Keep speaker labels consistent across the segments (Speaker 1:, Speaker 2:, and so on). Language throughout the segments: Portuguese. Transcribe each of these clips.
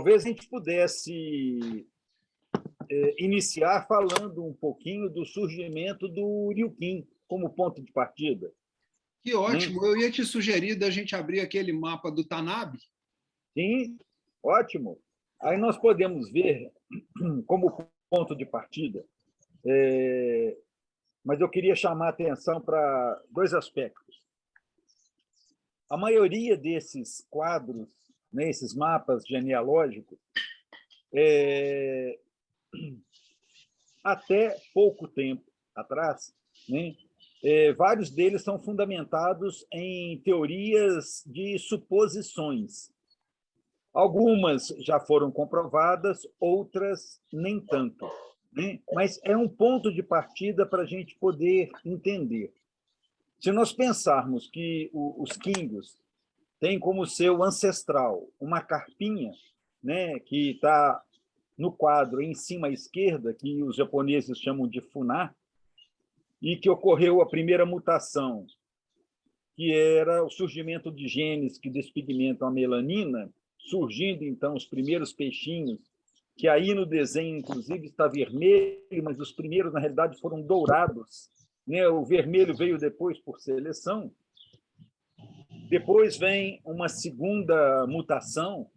Speaker 1: talvez a gente pudesse iniciar falando um pouquinho do surgimento do Ryukin como ponto de partida.
Speaker 2: Que ótimo! Eu ia te sugerir da gente abrir aquele mapa do Tanabe.
Speaker 1: Sim, ótimo. Aí nós podemos ver como ponto de partida, mas eu queria chamar a atenção para dois aspectos. A maioria desses quadros, né, esses mapas genealógicos, até pouco tempo atrás, né, vários deles são fundamentados em teorias de suposições. Algumas já foram comprovadas, outras nem tanto, né? Mas é um ponto de partida para a gente poder entender. Se nós pensarmos que os quingos têm como seu ancestral uma carpinha, né, que está no quadro em cima à esquerda, que os japoneses chamam de funá, e que ocorreu a primeira mutação, que era o surgimento de genes que despigmentam a melanina, surgindo, então, os primeiros peixinhos, que aí no desenho, inclusive, está vermelho, mas os primeiros, na realidade, foram dourados, né? O vermelho veio depois por seleção. Depois vem uma segunda mutação,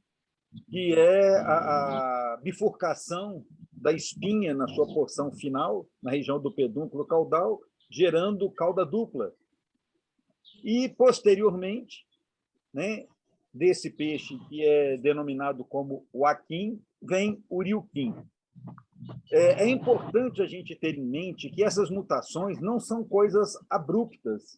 Speaker 1: que é a bifurcação da espinha na sua porção final, na região do pedúnculo caudal, gerando cauda dupla. E, posteriormente, né, desse peixe, que é denominado como o Akin, vem o Ryukin. É importante a gente ter em mente que essas mutações não são coisas abruptas,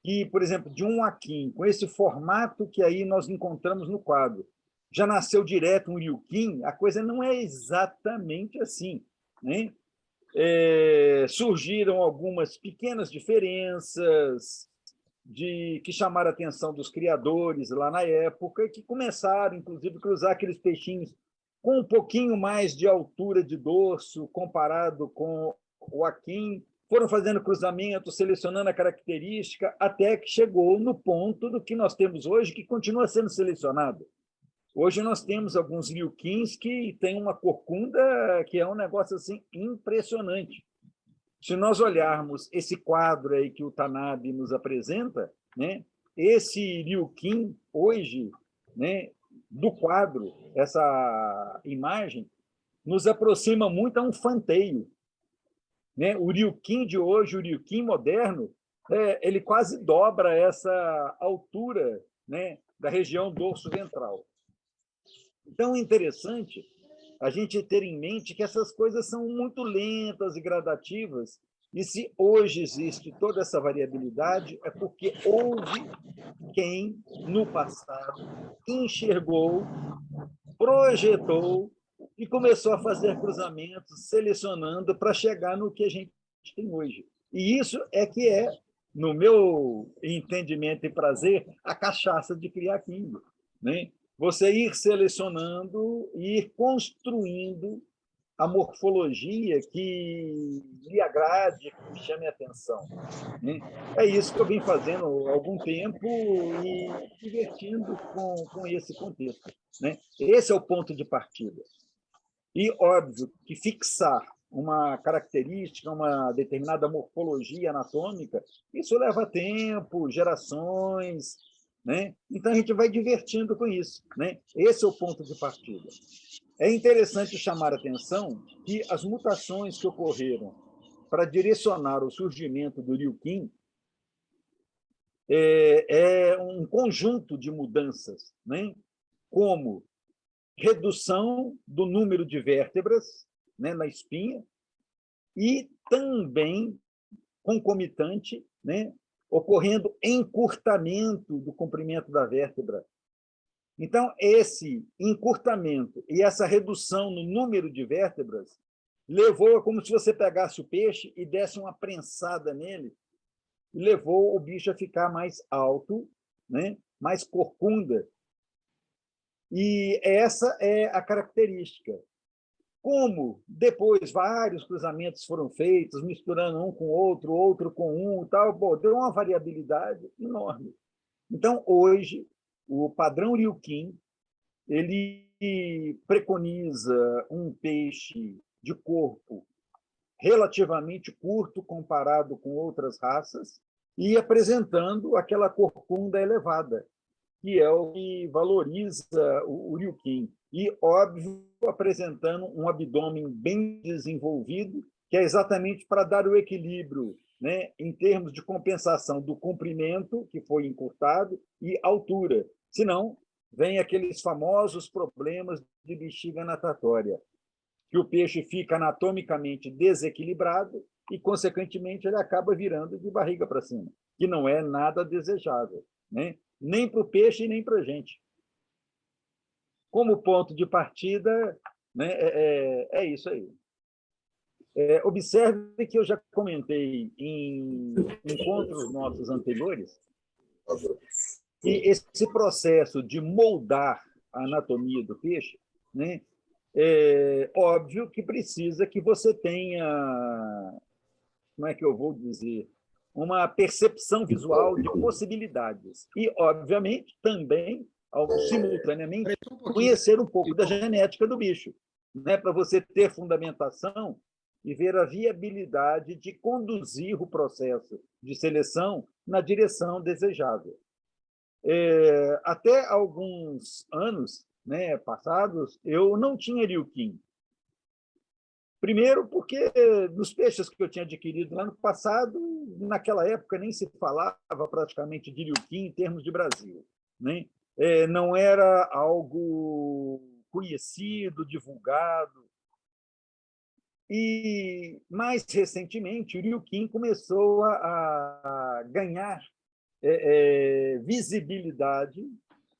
Speaker 1: que, por exemplo, de um Akin, com esse formato que aí nós encontramos no quadro, já nasceu direto um Ryukin, a coisa não é exatamente assim, né? Surgiram algumas pequenas diferenças que chamaram a atenção dos criadores lá na época, que começaram, inclusive, a cruzar aqueles peixinhos com um pouquinho mais de altura de dorso comparado com o Akin, foram fazendo cruzamento, selecionando a característica, até que chegou no ponto do que nós temos hoje, que continua sendo selecionado. Hoje nós temos alguns Ryukins que têm uma corcunda que é um negócio assim impressionante. Se nós olharmos esse quadro aí que o Tanabe nos apresenta, né, esse Ryukin hoje, né, do quadro, essa imagem, nos aproxima muito a um fanteio, né? O Ryukin de hoje, o Ryukin moderno, ele quase dobra essa altura, né, da região dorso ventral. Então, é interessante a gente ter em mente que essas coisas são muito lentas e gradativas, e se hoje existe toda essa variabilidade, é porque houve quem, no passado, enxergou, projetou e começou a fazer cruzamentos, selecionando para chegar no que a gente tem hoje. E isso é que é, no meu entendimento e prazer, a cachaça de criar químico, né? Você ir selecionando e ir construindo a morfologia que lhe agrade, que lhe chame a atenção, né? É isso que eu venho fazendo há algum tempo e me divertindo com esse contexto, né? Esse é o ponto de partida. E, óbvio, que fixar uma característica, uma determinada morfologia anatômica, isso leva tempo, gerações, né? Então, a gente vai divertindo com isso, né? Esse é o ponto de partida. É interessante chamar a atenção que as mutações que ocorreram para direcionar o surgimento do Ryukin é um conjunto de mudanças, né? Como redução do número de vértebras, né, na espinha, e também concomitante, né, ocorrendo encurtamento do comprimento da vértebra. Então, esse encurtamento e essa redução no número de vértebras levou, como se você pegasse o peixe e desse uma prensada nele, levou o bicho a ficar mais alto, né, mais corcunda. E essa é a característica. Como depois vários cruzamentos foram feitos, misturando um com outro, outro com um, e tal, pô, deu uma variabilidade enorme. Então, hoje, o padrão Ryukin, ele preconiza um peixe de corpo relativamente curto comparado com outras raças e apresentando aquela corcunda elevada, que é o que valoriza o ryukin. E, óbvio, apresentando um abdômen bem desenvolvido, que é exatamente para dar o equilíbrio, né, em termos de compensação do comprimento, que foi encurtado, e altura. Senão, vem aqueles famosos problemas de bexiga natatória, que o peixe fica anatomicamente desequilibrado e, consequentemente, ele acaba virando de barriga para cima, que não é nada desejável, né? Nem para o peixe, nem para a gente. Como ponto de partida, né, é isso aí. Observe que eu já comentei em encontros nossos anteriores que esse processo de moldar a anatomia do peixe, né, é óbvio que precisa que você tenha, como é que eu vou dizer, uma percepção visual de possibilidades. E, obviamente, também, simultaneamente, conhecer um pouco da genética do bicho, né, para você ter fundamentação e ver a viabilidade de conduzir o processo de seleção na direção desejável. Até alguns anos, né, passados, eu não tinha ryukin. Primeiro, porque nos peixes que eu tinha adquirido no ano passado, naquela época nem se falava praticamente de ryukin em termos de Brasil, né? Não era algo conhecido, divulgado. E, mais recentemente, o ryukin começou a ganhar visibilidade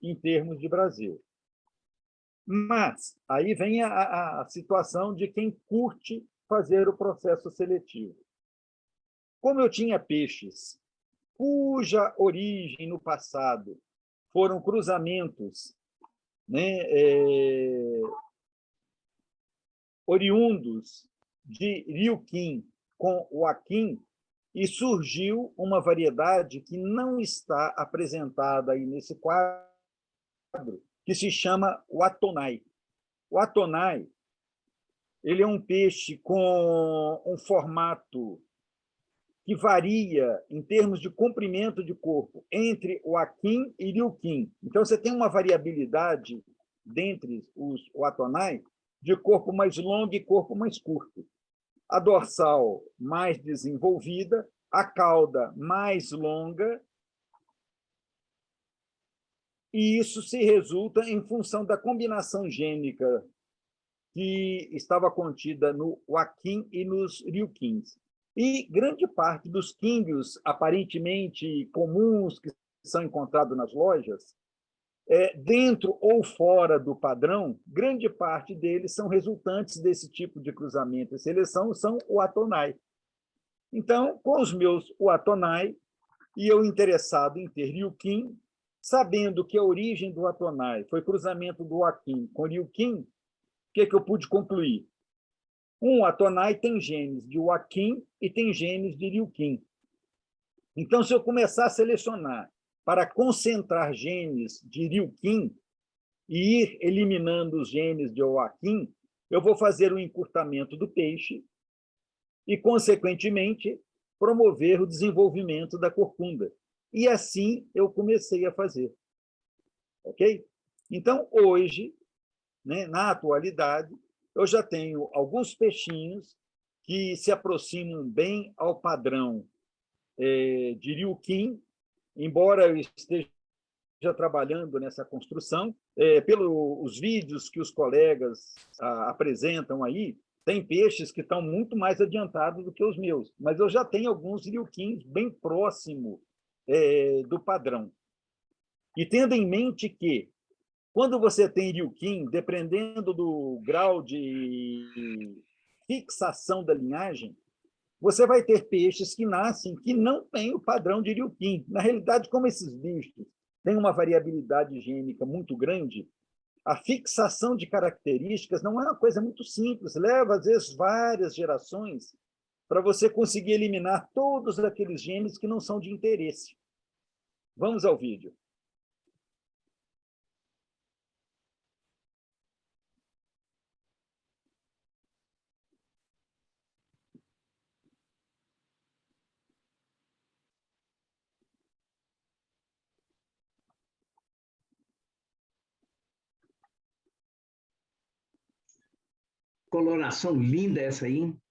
Speaker 1: em termos de Brasil. Mas aí vem a situação de quem curte fazer o processo seletivo. Como eu tinha peixes cuja origem no passado foram cruzamentos, né, oriundos de ryukin com o akin, e surgiu uma variedade que não está apresentada aí nesse quadro, que se chama o atonai. O atonai, ele é um peixe com um formato que varia em termos de comprimento de corpo entre o akin e o ryukin. Então, você tem uma variabilidade dentre o atonai de corpo mais longo e corpo mais curto. A dorsal mais desenvolvida, a cauda mais longa, e isso se resulta em função da combinação gênica que estava contida no akin e nos ryukins. E grande parte dos químbios aparentemente comuns que são encontrados nas lojas, dentro ou fora do padrão, grande parte deles são resultantes desse tipo de cruzamento e seleção, são o atonai. Então, com os meus atonai, e eu interessado em ter ryukin, sabendo que a origem do atonai foi cruzamento do akin com ryukin, o que eu pude concluir? Um atonai tem genes de akin e tem genes de ryukin. Então, se eu começar a selecionar para concentrar genes de ryukin e ir eliminando os genes de akin, eu vou fazer o encurtamento do peixe e, consequentemente, promover o desenvolvimento da corcunda. E assim eu comecei a fazer. Ok? Então, hoje, né, na atualidade, eu já tenho alguns peixinhos que se aproximam bem ao padrão de ryukin, embora eu esteja trabalhando nessa construção. Pelos vídeos que os colegas apresentam aí, tem peixes que estão muito mais adiantados do que os meus, mas eu já tenho alguns ryukins bem próximo do padrão. E tendo em mente que, quando você tem ryukin, dependendo do grau de fixação da linhagem, você vai ter peixes que nascem que não têm o padrão de ryukin. Na realidade, como esses bichos têm uma variabilidade gênica muito grande, a fixação de características não é uma coisa muito simples, leva, às vezes, várias gerações para você conseguir eliminar todos aqueles genes que não são de interesse. Vamos ao vídeo.
Speaker 3: coloração linda essa aí, hein?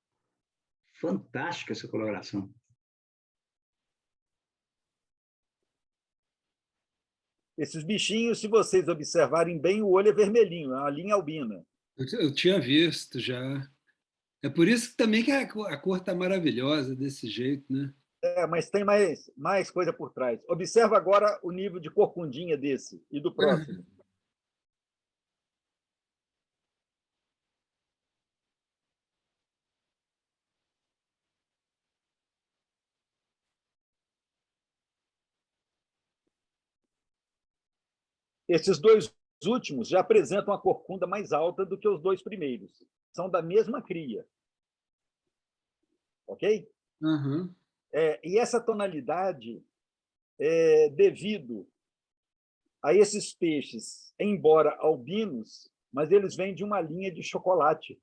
Speaker 3: Fantástica essa coloração.
Speaker 1: Esses bichinhos, se vocês observarem bem, o olho é vermelhinho, é uma linha albina.
Speaker 2: Eu tinha visto já. É por isso também que a cor está maravilhosa desse jeito, né?
Speaker 1: Mas tem mais coisa por trás. Observa agora o nível de corcundinha desse e do próximo. Esses dois últimos já apresentam a corcunda mais alta do que os dois primeiros. São da mesma cria. Ok?
Speaker 2: Uhum.
Speaker 1: E essa tonalidade é devido a esses peixes, embora albinos, mas eles vêm de uma linha de chocolate.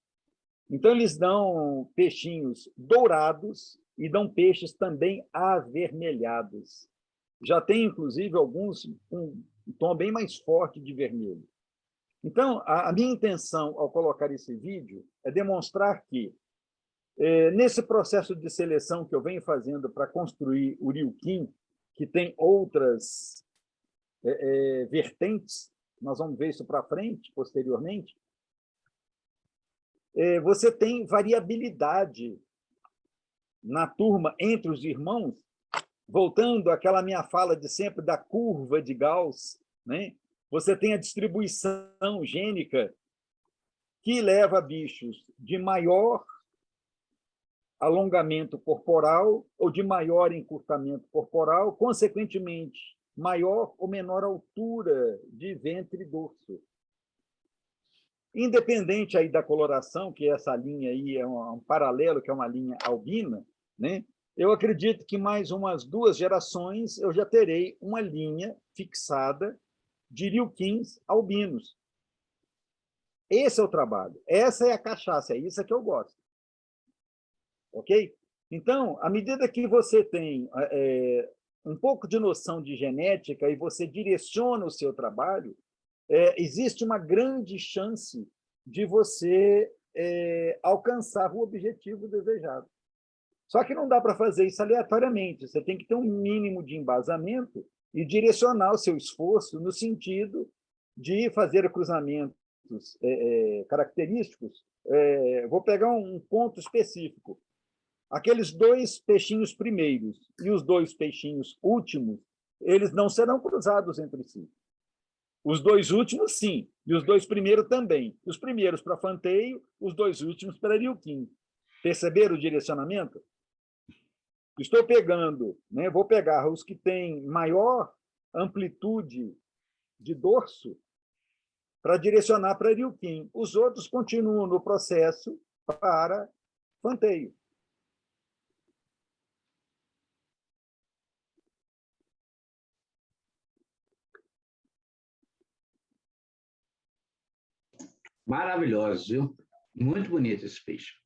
Speaker 1: Então, eles dão peixinhos dourados e dão peixes também avermelhados. Já tem, inclusive, alguns com um tom bem mais forte de vermelho. Então, a minha intenção ao colocar esse vídeo é demonstrar que, nesse processo de seleção que eu venho fazendo para construir o Ryukin, que tem outras vertentes, nós vamos ver isso para frente, posteriormente, você tem variabilidade na turma entre os irmãos, voltando àquela minha fala de sempre da curva de Gauss, né? Você tem a distribuição gênica que leva bichos de maior alongamento corporal ou de maior encurtamento corporal, consequentemente, maior ou menor altura de ventre e dorso. Independente aí da coloração, que essa linha aí é um paralelo, que é uma linha albina, né? Eu acredito que mais umas 2 gerações eu já terei uma linha fixada de Ryukins albinos. Esse é o trabalho, essa é a cachaça, é isso que eu gosto. Ok? Então, à medida que você tem um pouco de noção de genética e você direciona o seu trabalho, existe uma grande chance de você alcançar o objetivo desejado. Só que não dá para fazer isso aleatoriamente, você tem que ter um mínimo de embasamento e direcionar o seu esforço no sentido de fazer cruzamentos característicos. Vou pegar um ponto específico. Aqueles 2 peixinhos primeiros e os 2 peixinhos últimos, eles não serão cruzados entre si. Os 2 últimos, sim, e os 2 primeiros também. Os primeiros para fanteio, os 2 últimos para Ryukin. Perceberam o direcionamento? Estou pegando, né, vou pegar os que têm maior amplitude de dorso para direcionar para Ryukin. Os outros continuam no processo para fanteio.
Speaker 3: Maravilhosos, viu? Muito bonito esse peixe.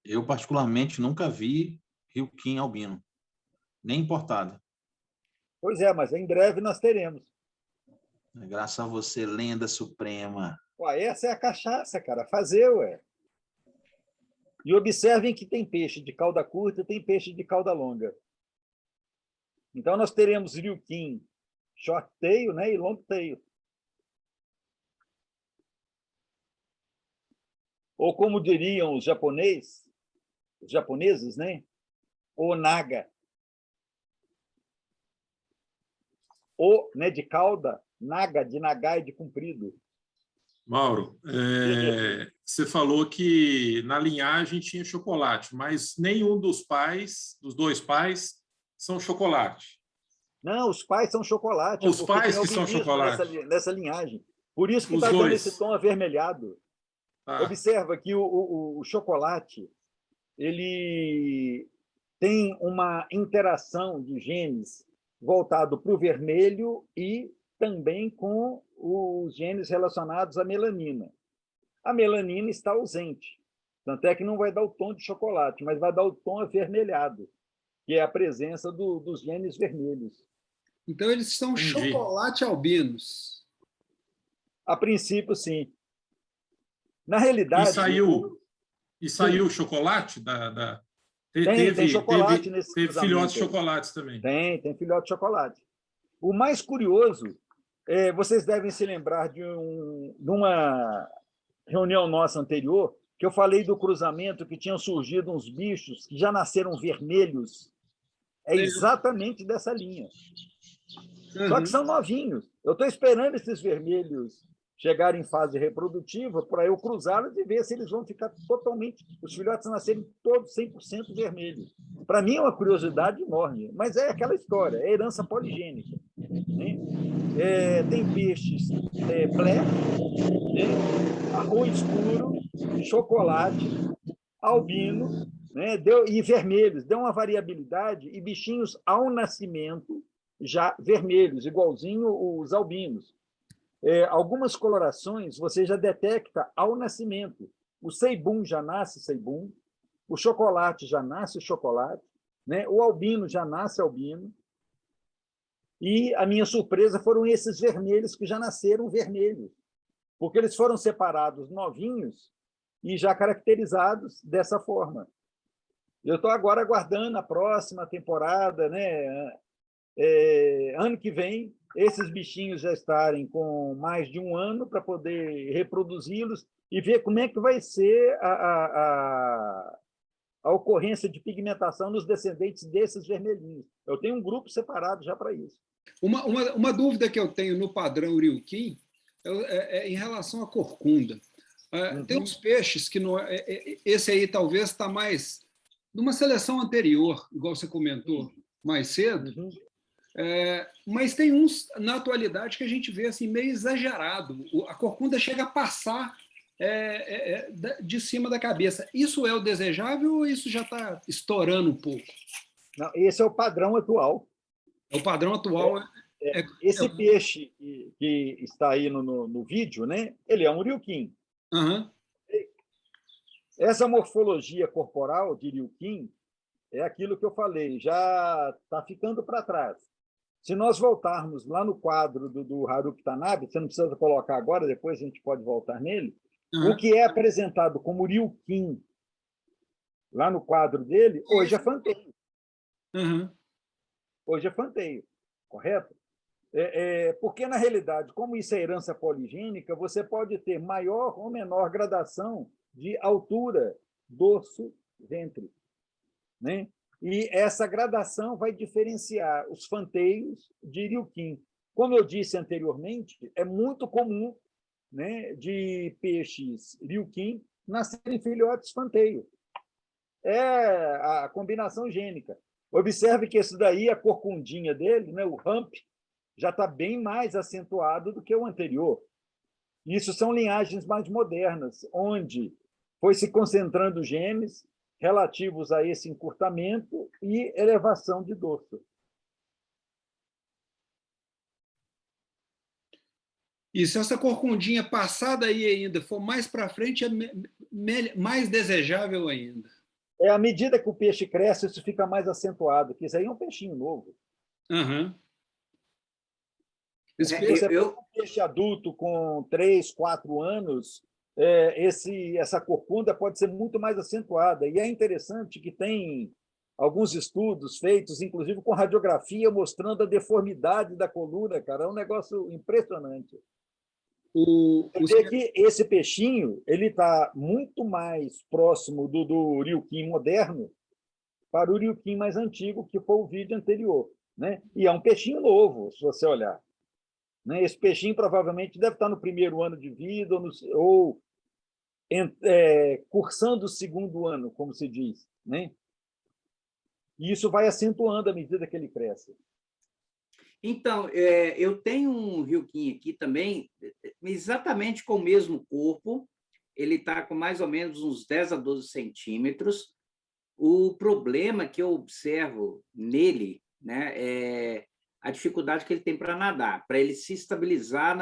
Speaker 4: Eu, particularmente, nunca vi Ryukin albino, nem importado.
Speaker 1: Pois é, mas em breve nós teremos.
Speaker 4: Graças a você, lenda suprema.
Speaker 1: Ué, essa é a cachaça, cara. Fazer, ué. E observem que tem peixe de cauda curta e tem peixe de cauda longa. Então, nós teremos Ryukin short tail, né, e long tail. Ou como diriam os japoneses, né? O naga. O, né, de cauda, naga, de nagai, de comprido.
Speaker 5: Mauro, você falou que na linhagem tinha chocolate, mas nenhum dos 2 pais, são chocolate.
Speaker 1: Não, os pais são chocolate.
Speaker 5: Os pais que são chocolate.
Speaker 1: Nessa linhagem. Por isso que
Speaker 5: Os
Speaker 1: está dando
Speaker 5: dois.
Speaker 1: esse tom avermelhado.
Speaker 5: Ah.
Speaker 1: Observa que o chocolate ele tem uma interação de genes voltado para o vermelho e também com os genes relacionados à melanina. A melanina está ausente, tanto é que não vai dar o tom de chocolate, mas vai dar o tom avermelhado, que é a presença dos genes vermelhos.
Speaker 2: Então, eles são
Speaker 5: Entendi.
Speaker 2: chocolate albinos.
Speaker 1: A princípio, sim. Na realidade...
Speaker 5: E saiu o chocolate
Speaker 1: Tem chocolate nesse
Speaker 5: teve
Speaker 1: cruzamento
Speaker 5: filhotes de
Speaker 1: aí.
Speaker 5: chocolates também.
Speaker 1: Tem filhote de chocolate. O mais curioso, vocês devem se lembrar de uma reunião nossa anterior, que eu falei do cruzamento que tinham surgido uns bichos que já nasceram vermelhos. É exatamente dessa linha. Só que são novinhos. Eu estou esperando esses vermelhos chegarem em fase reprodutiva para eu cruzá-los e ver se eles vão ficar totalmente... Os filhotes nascerem todos 100% vermelhos. Para mim é uma curiosidade enorme, mas é aquela história, é herança poligênica. Né? Tem peixes black, né? Arroz escuro, chocolate, albino, né? E vermelhos. Deu uma variabilidade e bichinhos ao nascimento já vermelhos, igualzinho os albinos. Algumas colorações você já detecta ao nascimento. O ceibum já nasce ceibum, o chocolate já nasce chocolate, né? O albino já nasce albino. E a minha surpresa foram esses vermelhos que já nasceram vermelhos, porque eles foram separados novinhos e já caracterizados dessa forma. Eu estou agora aguardando a próxima temporada, né? Ano que vem, esses bichinhos já estarem com mais de um ano para poder reproduzi-los e ver como é que vai ser a ocorrência de pigmentação nos descendentes desses vermelhinhos. Eu tenho um grupo separado já para isso.
Speaker 2: Uma dúvida que eu tenho no padrão Ryukin é em relação à corcunda. Tem uns peixes que esse aí talvez está mais numa seleção anterior, igual você comentou mais cedo. Mas tem uns na atualidade que a gente vê assim meio exagerado. A corcunda chega a passar de cima da cabeça. Isso é o desejável ou isso já está estourando um pouco?
Speaker 1: Não, esse é o padrão atual.
Speaker 2: É o padrão atual.
Speaker 1: Esse peixe que está aí no vídeo, né? Ele é um Ryukin.
Speaker 2: Uhum.
Speaker 1: Essa morfologia corporal de Ryukin é aquilo que eu falei, já está ficando para trás. Se nós voltarmos lá no quadro do Haruki Tanabe, você não precisa colocar agora, depois a gente pode voltar nele, o que é apresentado como Ryukin lá no quadro dele, hoje é fanteio. Hoje é fanteio, correto? Porque, na realidade, como isso é herança poligênica, você pode ter maior ou menor gradação de altura, dorso, ventre. Né? E essa gradação vai diferenciar os fanteios de Ryukin. Como eu disse anteriormente, é muito comum, né, de peixes Ryukin nascerem filhotes fanteio. É a combinação gênica. Observe que esse daí, a corcundinha dele, né, o hump, já está bem mais acentuado do que o anterior. Isso são linhagens mais modernas, onde foi se concentrando genes relativos a esse encurtamento e elevação de dorso.
Speaker 2: E se essa corcundinha passada aí ainda for mais para frente, é mais desejável ainda.
Speaker 1: À medida que o peixe cresce, isso fica mais acentuado, que isso aí é um peixinho novo. Esse um peixe adulto com 3, 4 anos, essa corcunda pode ser muito mais acentuada. E é interessante que tem alguns estudos feitos, inclusive com radiografia, mostrando a deformidade da coluna, cara. É um negócio impressionante. Você vê que esse peixinho ele está muito mais próximo do Ryukin moderno para o Ryukin mais antigo, que foi o vídeo anterior. Né? E é um peixinho novo, se você olhar. Né? Esse peixinho provavelmente deve estar no primeiro ano de vida ou cursando o segundo ano, como se diz. Né? E isso vai acentuando à medida que ele cresce.
Speaker 3: Então, eu tenho um Ryukin aqui também, exatamente com o mesmo corpo, ele está com mais ou menos uns 10 a 12 centímetros. O problema que eu observo nele, né, é a dificuldade que ele tem para nadar, para ele se estabilizar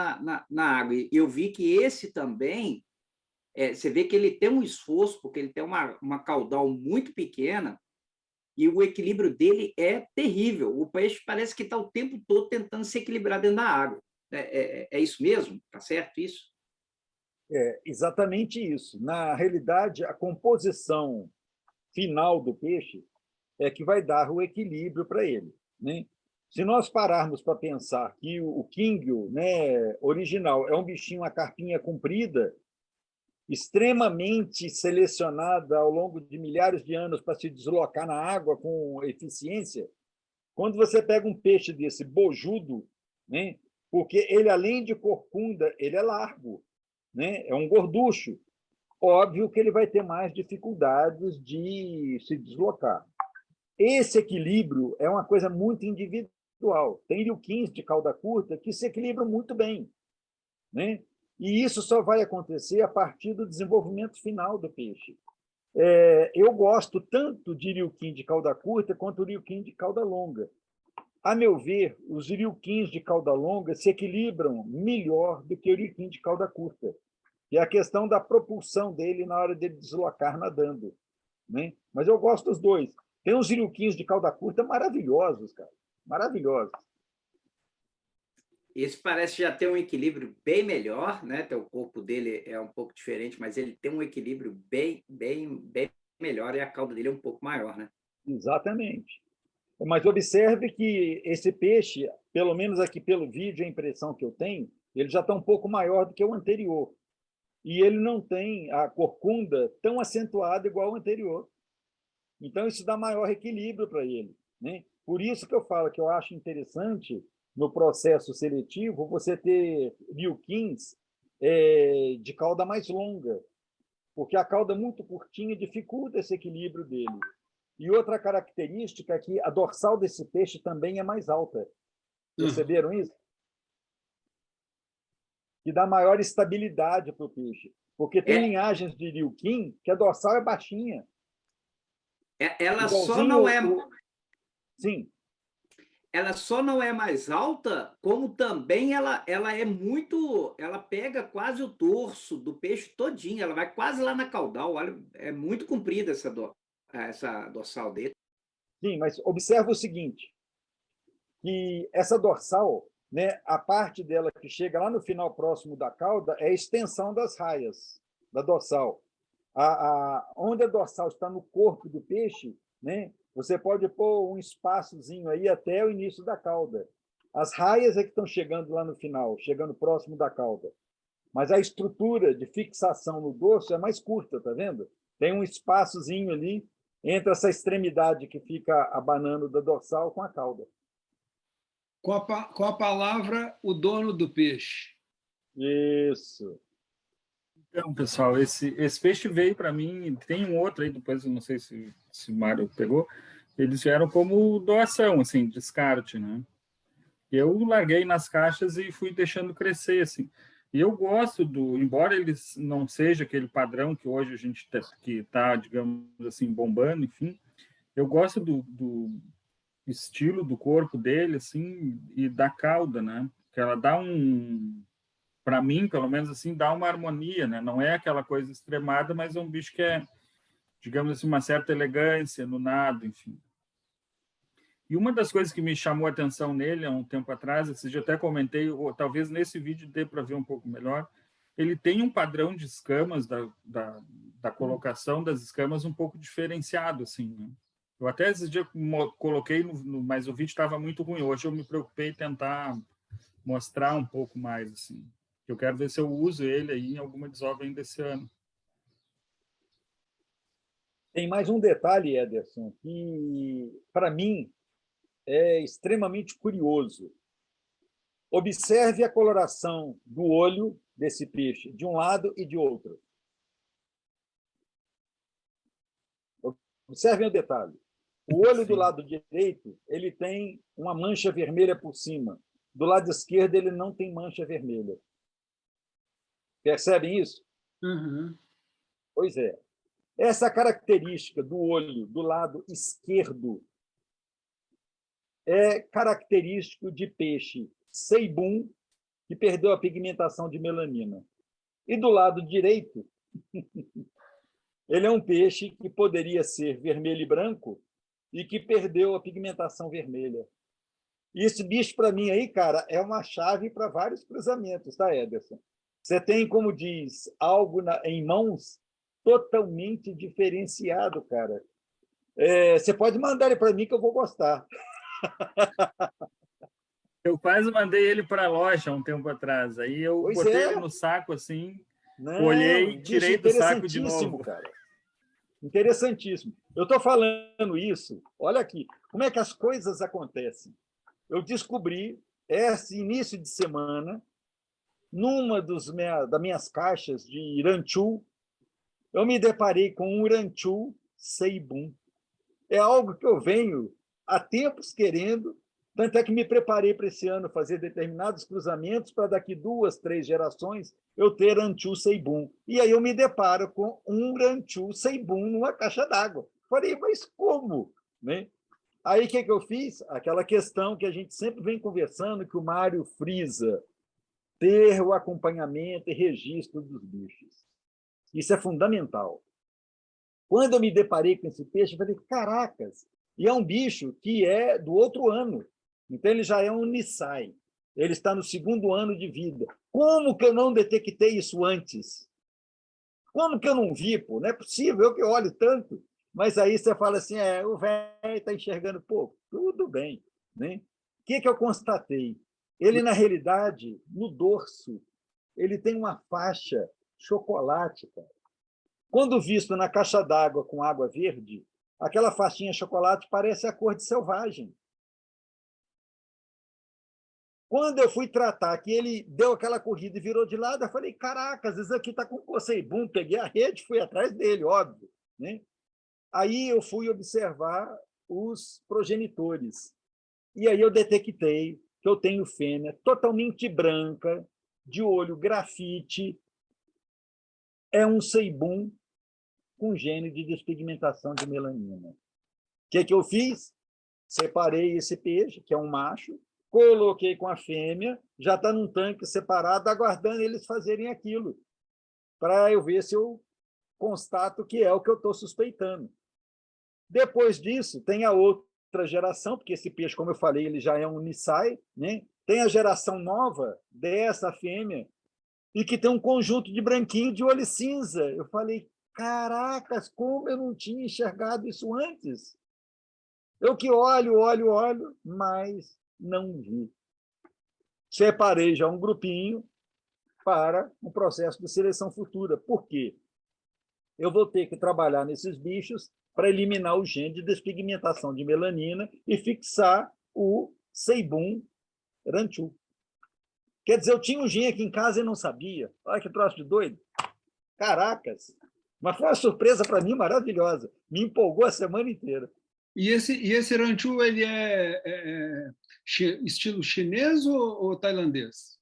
Speaker 3: na água. E eu vi que esse também, você vê que ele tem um esforço, porque ele tem uma caudal muito pequena, e o equilíbrio dele é terrível. O peixe parece que está o tempo todo tentando se equilibrar dentro da água. É isso mesmo? Está certo isso?
Speaker 1: É exatamente isso. Na realidade, a composição final do peixe é que vai dar o equilíbrio para ele, né? Se nós pararmos para pensar que o quinguio, né, original é um bichinho, uma carpinha comprida, extremamente selecionada ao longo de milhares de anos para se deslocar na água com eficiência, quando você pega um peixe desse bojudo, né, porque ele, além de corcunda, ele é largo, né, é um gorducho, óbvio que ele vai ter mais dificuldades de se deslocar. Esse equilíbrio é uma coisa muito individual. Tem riuquins de cauda curta que se equilibram muito bem, né? E isso só vai acontecer a partir do desenvolvimento final do peixe. Eu gosto tanto de riuquim de cauda curta quanto riuquim de cauda longa. A meu ver, os riuquins de cauda longa se equilibram melhor do que o riuquim de cauda curta, que é a questão da propulsão dele na hora de deslocar nadando, né? Mas eu gosto dos dois. Tem uns riuquins de cauda curta maravilhosos, cara. Maravilhosos.
Speaker 3: Esse parece já ter um equilíbrio bem melhor, né? O corpo dele é um pouco diferente, mas ele tem um equilíbrio bem melhor e a cauda dele é um pouco maior, né?
Speaker 1: Exatamente. Mas observe que esse peixe, pelo menos aqui pelo vídeo, a impressão que eu tenho, ele já está um pouco maior do que o anterior. E ele não tem a corcunda tão acentuada igual o anterior. Então, isso dá maior equilíbrio para ele, né? Por isso que eu falo que eu acho interessante, no processo seletivo, você ter riuquins de cauda mais longa, porque a cauda muito curtinha dificulta esse equilíbrio dele. E outra característica é que a dorsal desse peixe também é mais alta. Perceberam isso? Que dá maior estabilidade para o peixe. Porque tem linhagens de riuquim que a dorsal é baixinha.
Speaker 3: Ela só não é...
Speaker 1: Sim.
Speaker 3: Ela só não é mais alta, como também ela é muito... Ela pega quase o dorso do peixe todinho, ela vai quase lá na caudal. Olha, é muito comprida essa dorsal dele.
Speaker 1: Sim, mas observa o seguinte, que essa dorsal, né, a parte dela que chega lá no final próximo da cauda é a extensão das raias da dorsal. Onde a dorsal está no corpo do peixe, né, você pode pôr um espaçozinho aí até o início da cauda. As raias é que estão chegando lá no final, chegando próximo da cauda. Mas a estrutura de fixação no dorso é mais curta, tá vendo? Tem um espaçozinho ali entre essa extremidade que fica abanando da dorsal com a cauda.
Speaker 2: Com a palavra, o dono do peixe.
Speaker 1: Isso.
Speaker 6: Então, pessoal, esse peixe veio para mim, tem um outro aí, depois eu não sei se o Mário pegou, eles vieram como doação, assim, descarte, né? Eu larguei nas caixas e fui deixando crescer, assim. E eu gosto embora eles não seja aquele padrão que hoje a gente que está, digamos assim, bombando, enfim, eu gosto do estilo do corpo dele, assim, e da cauda, né? Que ela dá para mim, pelo menos assim, dá uma harmonia, né? Não é aquela coisa extremada, mas é um bicho que é, digamos assim, uma certa elegância no nado, enfim. E uma das coisas que me chamou a atenção nele há um tempo atrás, esse dia até comentei, ou talvez nesse vídeo dê para ver um pouco melhor, ele tem um padrão de escamas, da colocação das escamas um pouco diferenciado, assim, né? Eu até esse dia coloquei, mas o vídeo estava muito ruim. Hoje eu me preocupei em tentar mostrar um pouco mais, assim. Eu quero ver se eu uso ele aí em alguma desova ainda esse ano.
Speaker 1: Tem mais um detalhe, Ederson, que, para mim, é extremamente curioso. Observe a coloração do olho desse peixe, de um lado e de outro. Observem o detalhe. O olho do lado direito ele tem uma mancha vermelha por cima. Do lado esquerdo, ele não tem mancha vermelha. Percebem isso?
Speaker 2: Uhum.
Speaker 1: Pois é. Essa característica do olho do lado esquerdo é característico de peixe seibum, que perdeu a pigmentação de melanina. E do lado direito, ele é um peixe que poderia ser vermelho e branco e que perdeu a pigmentação vermelha. E esse bicho, para mim, aí, cara, é uma chave para vários cruzamentos, tá, Ederson? Você tem, como diz, algo em mãos totalmente diferenciado, cara. Você pode mandar ele para mim que eu vou gostar.
Speaker 6: Eu quase mandei ele para a loja um tempo atrás. Aí eu botei ele no saco assim, olhei e tirei do saco de novo.
Speaker 1: Cara. Interessantíssimo. Eu estou falando isso, olha aqui, como é que as coisas acontecem. Eu descobri, esse início de semana, numa das minhas caixas de Iranchu, eu me deparei com um Iranchu Seibum. É algo que eu venho há tempos querendo, tanto é que me preparei para esse ano fazer determinados cruzamentos para daqui 2, 3 gerações eu ter Iranchu Seibum. E aí eu me deparo com um Iranchu Seibum numa caixa d'água. Falei, mas como? Né? Aí o que eu fiz? Aquela questão que a gente sempre vem conversando, que o Mário frisa, ter o acompanhamento e registro dos bichos. Isso é fundamental. Quando eu me deparei com esse peixe, eu falei, caracas, e é um bicho que é do outro ano. Então, ele já é um Nisai. Ele está no 2º ano de vida. Como que eu não detectei isso antes? Como que eu não vi? Pô? Não é possível, eu que olho tanto. Mas aí você fala assim, o velho está enxergando pouco. Tudo bem. Né? O que eu constatei? Ele, na realidade, no dorso, ele tem uma faixa chocolate, cara. Quando visto na caixa d'água com água verde, aquela faixinha chocolate parece a cor de selvagem. Quando eu fui tratar, que ele deu aquela corrida e virou de lado, eu falei, caracas, isso aqui está com coceibum. Peguei a rede, fui atrás dele, óbvio. Né? Aí eu fui observar os progenitores. E aí eu detectei que eu tenho fêmea totalmente branca, de olho grafite, é um Seibum com gene de despigmentação de melanina. O que eu fiz? Separei esse peixe, que é um macho, coloquei com a fêmea, já está num tanque separado, aguardando eles fazerem aquilo, para eu ver se eu constato que é o que eu estou suspeitando. Depois disso, tem a outra geração, porque esse peixe, como eu falei, ele já é um Nisai, né? Tem a geração nova dessa fêmea, e que tem um conjunto de branquinho de olho cinza. Eu falei, caracas, como eu não tinha enxergado isso antes? Eu que olho, mas não vi. Separei já um grupinho para um processo de seleção futura. Por quê? Eu vou ter que trabalhar nesses bichos para eliminar o gene de despigmentação de melanina e fixar o Seibum Ranchu. Quer dizer, eu tinha um gene aqui em casa e não sabia. Olha que troço de doido. Caracas! Mas foi uma surpresa para mim maravilhosa. Me empolgou a semana inteira.
Speaker 2: E esse Ranchu, ele estilo chinês ou tailandês?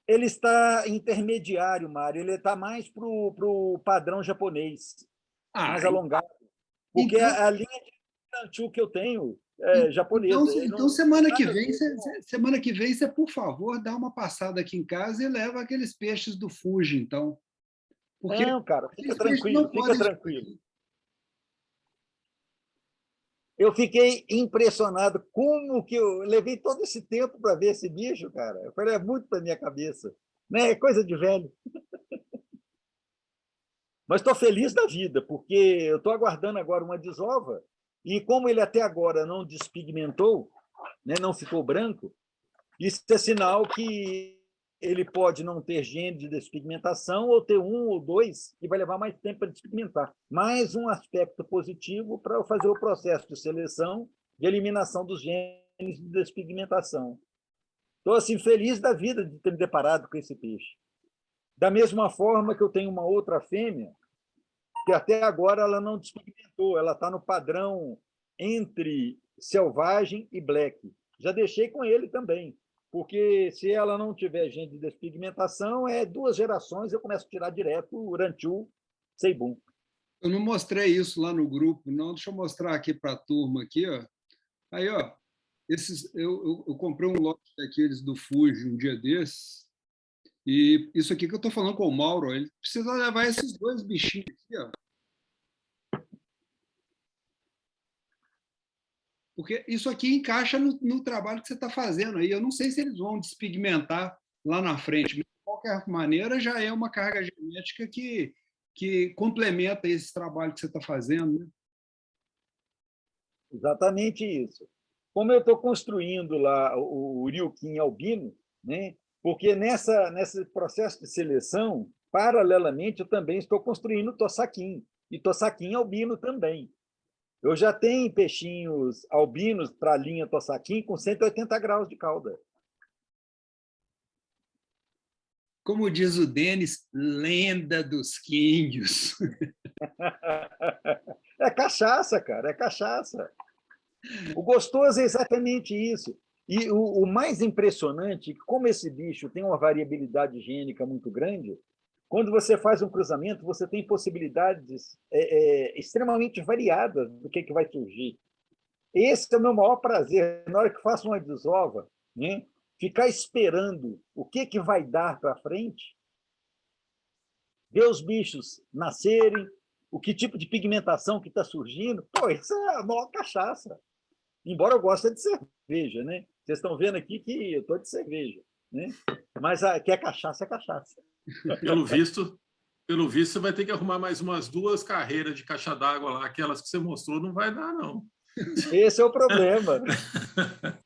Speaker 1: Ele está intermediário, Mário. Ele está mais para o padrão japonês, mais alongado. Porque então, a linha de Ranchu que eu tenho é japonesa.
Speaker 2: Então semana que vem, você, por favor, dá uma passada aqui em casa e leva aqueles peixes do Fuji, então.
Speaker 1: Porque não, cara, fica tranquilo, fica tranquilo. Eu fiquei impressionado como que eu levei todo esse tempo para ver esse bicho, cara. Eu falei, é muito para minha cabeça. Né? É coisa de velho. Mas estou feliz da vida, porque eu estou aguardando agora uma desova, e como ele até agora não despigmentou, né, não ficou branco, isso é sinal que ele pode não ter gene de despigmentação ou ter 1 ou 2 e vai levar mais tempo para despigmentar. Mais um aspecto positivo para eu fazer o processo de seleção e eliminação dos genes de despigmentação. Estou assim, feliz da vida de ter me deparado com esse peixe. Da mesma forma que eu tenho uma outra fêmea, que até agora ela não despigmentou, ela está no padrão entre selvagem e black. Já deixei com ele também, porque se ela não tiver gene de despigmentação, 2 gerações eu começo a tirar direto o Ranchu Seibum.
Speaker 2: Eu não mostrei isso lá no grupo, não. Deixa eu mostrar aqui para a turma. Aqui, ó. Aí, ó, eu comprei um lote daqueles do Fuji um dia desses, e isso aqui que eu estou falando com o Mauro, ele precisa levar esses 2 bichinhos aqui, ó. Porque isso aqui encaixa no trabalho que você está fazendo aí. Eu não sei se eles vão despigmentar lá na frente, mas, de qualquer maneira, já é uma carga genética que complementa esse trabalho que você está fazendo, né?
Speaker 1: Exatamente isso. Como eu estou construindo lá o Ryukin albino, né? Porque nesse processo de seleção, paralelamente, eu também estou construindo o Tossaquim, e Tossaquim albino também. Eu já tenho peixinhos albinos para a linha Tossaquim com 180 graus de cauda.
Speaker 2: Como diz o Denis, lenda dos quinhos.
Speaker 1: É cachaça, cara, é cachaça. O gostoso é exatamente isso. E o mais impressionante, como esse bicho tem uma variabilidade gênica muito grande, quando você faz um cruzamento, você tem possibilidades extremamente variadas do que vai surgir. Esse é o meu maior prazer. Na hora que faço uma desova, né, ficar esperando o que vai dar para frente, ver os bichos nascerem, o que tipo de pigmentação que está surgindo. Pô, isso é a maior cachaça. Embora eu goste de cerveja, né? Vocês estão vendo aqui que eu estou de cerveja, né? Mas que é cachaça, é cachaça.
Speaker 5: Pelo visto, você vai ter que arrumar mais umas 2 carreiras de caixa d'água lá, aquelas que você mostrou, não vai dar, não.
Speaker 1: Esse é o problema.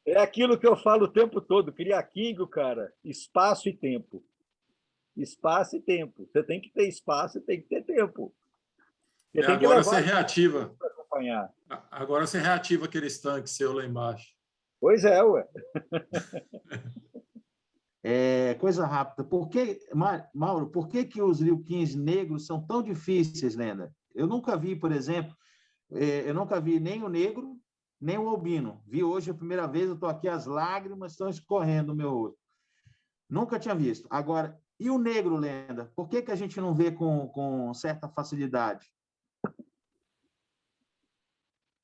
Speaker 1: É aquilo que eu falo o tempo todo, criar Kingo, cara, espaço e tempo. Espaço e tempo. Você tem que ter espaço e tem que ter tempo. Você tem que
Speaker 5: Agora
Speaker 1: levar
Speaker 5: você reativa.
Speaker 1: para acompanhar.
Speaker 5: Agora você reativa aqueles tanques seu lá embaixo.
Speaker 1: Pois é, ué.
Speaker 4: Coisa rápida. Mauro, por que os Ryukins negros são tão difíceis, Lenda? Eu nunca vi, por exemplo, eu nunca vi nem o negro, nem o albino. Vi hoje a primeira vez, eu estou aqui, as lágrimas estão escorrendo no meu rosto. Nunca tinha visto. Agora, e o negro, Lenda? Por que a gente não vê com certa facilidade?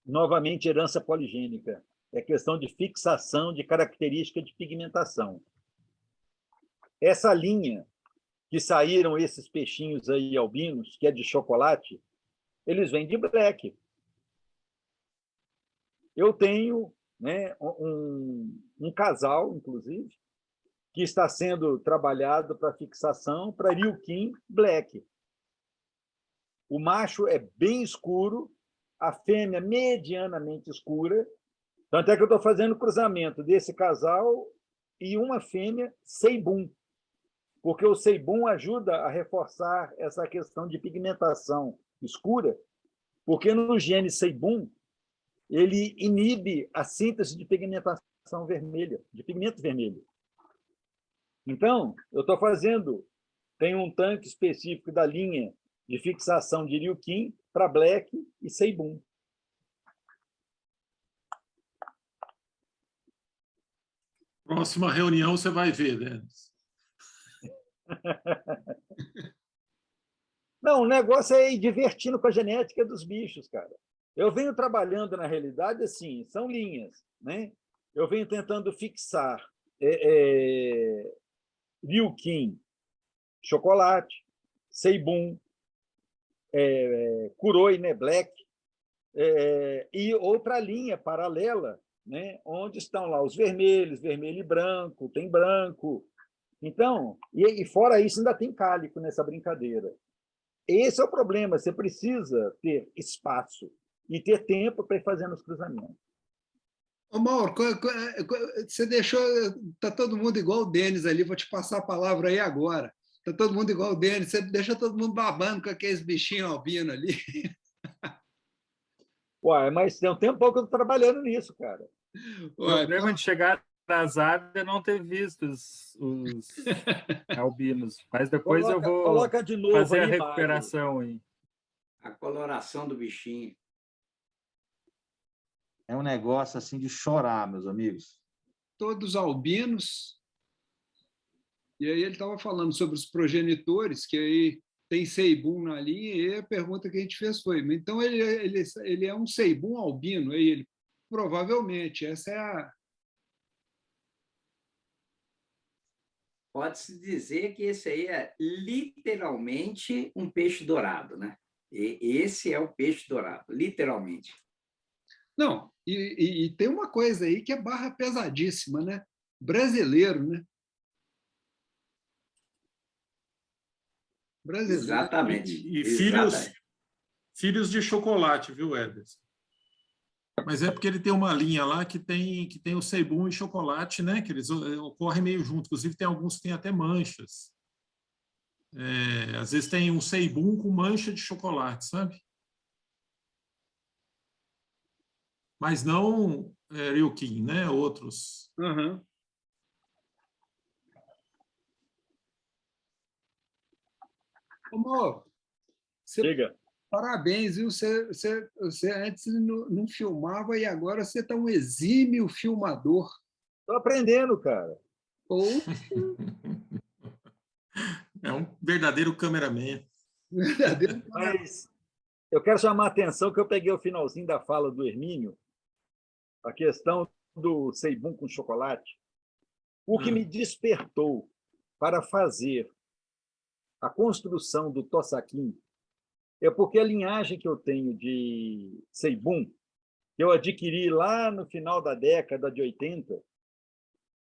Speaker 1: Novamente, herança poligênica. É questão de fixação de característica de pigmentação. Essa linha que saíram esses peixinhos aí albinos, que é de chocolate, eles vêm de black. Eu tenho, né, um casal, inclusive, que está sendo trabalhado para fixação para Ryukin Black. O macho é bem escuro, a fêmea medianamente escura. Tanto é que eu estou fazendo o cruzamento desse casal e uma fêmea Seibum, porque o Seibum ajuda a reforçar essa questão de pigmentação escura, porque no gene Seibum ele inibe a síntese de pigmentação vermelha, de pigmento vermelho. Então, eu estou fazendo, tem um tanque específico da linha de fixação de Ryukin para Black e Seibum.
Speaker 5: Próxima reunião você vai ver, Denis.
Speaker 1: Não, o negócio é ir divertindo com a genética dos bichos, cara. Eu venho trabalhando, na realidade, assim, são linhas, né? Eu venho tentando fixar Ryukin, chocolate, Seibum, Kuroi, né, Black, e outra linha paralela, né, onde estão lá os vermelhos, vermelho e branco, tem branco. Então, e fora isso, ainda tem cálico nessa brincadeira. Esse é o problema, você precisa ter espaço e ter tempo para ir fazendo os cruzamentos.
Speaker 2: Ô, Mauro, você deixou... Está todo mundo igual o Denis ali, vou te passar a palavra aí agora. Está todo mundo igual o Denis, você deixa todo mundo babando com aqueles bichinhos albinos ali.
Speaker 1: Uai, mas tem um tempo que eu estou trabalhando nisso, cara.
Speaker 6: O problema de chegar atrasado é não ter visto os albinos. Mas depois eu vou
Speaker 1: coloca de novo
Speaker 6: fazer a
Speaker 1: aí,
Speaker 6: recuperação aí.
Speaker 3: A coloração do bichinho.
Speaker 4: É um negócio assim de chorar, meus amigos.
Speaker 2: Todos albinos. E aí ele estava falando sobre os progenitores, que aí tem Seibum na linha, e a pergunta que a gente fez foi, então ele é um Seibum albino? Aí ele, provavelmente, essa é a...
Speaker 3: Pode-se dizer que esse aí é literalmente um peixe dourado, né? Esse é o peixe dourado, literalmente.
Speaker 2: Não, e tem uma coisa aí que é barra pesadíssima, né? Brasileiro, né? Brasileiro.
Speaker 3: Exatamente.
Speaker 5: E
Speaker 3: Exatamente.
Speaker 5: filhos de chocolate, viu, Ederson? Mas é porque ele tem uma linha lá que tem o Seibum e chocolate, né? Que eles ocorrem meio junto. Inclusive, tem alguns que têm até manchas. Às vezes tem um Seibum com mancha de chocolate, sabe? Mas não Ryukin, né? Outros.
Speaker 2: Uhum. Ô, Mauro,
Speaker 1: Chega.
Speaker 2: parabéns, viu? Você antes não filmava e agora você está um exímio filmador.
Speaker 1: Estou aprendendo, cara.
Speaker 2: Ou
Speaker 5: É um verdadeiro cameraman.
Speaker 2: verdadeiro.
Speaker 1: Mas eu quero chamar a atenção que eu peguei o finalzinho da fala do Hermínio, a questão do Seibum com chocolate. O que me despertou para fazer a construção do Tossaquim é porque a linhagem que eu tenho de Seibum, que eu adquiri lá no final da década de 80,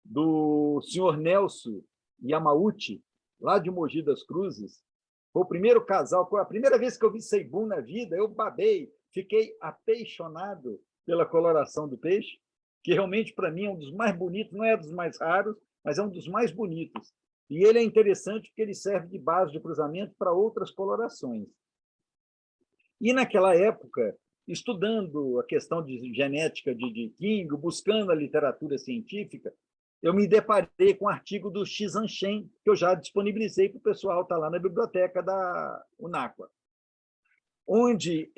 Speaker 1: do senhor Nelson Yamauchi, lá de Mogi das Cruzes, foi o primeiro casal, foi a primeira vez que eu vi Seibum na vida, eu babei, fiquei apaixonado pela coloração do peixe, que realmente para mim é um dos mais bonitos, não é dos mais raros, mas é um dos mais bonitos. E ele é interessante porque ele serve de base de cruzamento para outras colorações. E naquela época, estudando a questão de genética de King, buscando a literatura científica, eu me deparei com um artigo do Xizan Shen, que eu já disponibilizei para o pessoal, está lá na biblioteca da Unáqua, onde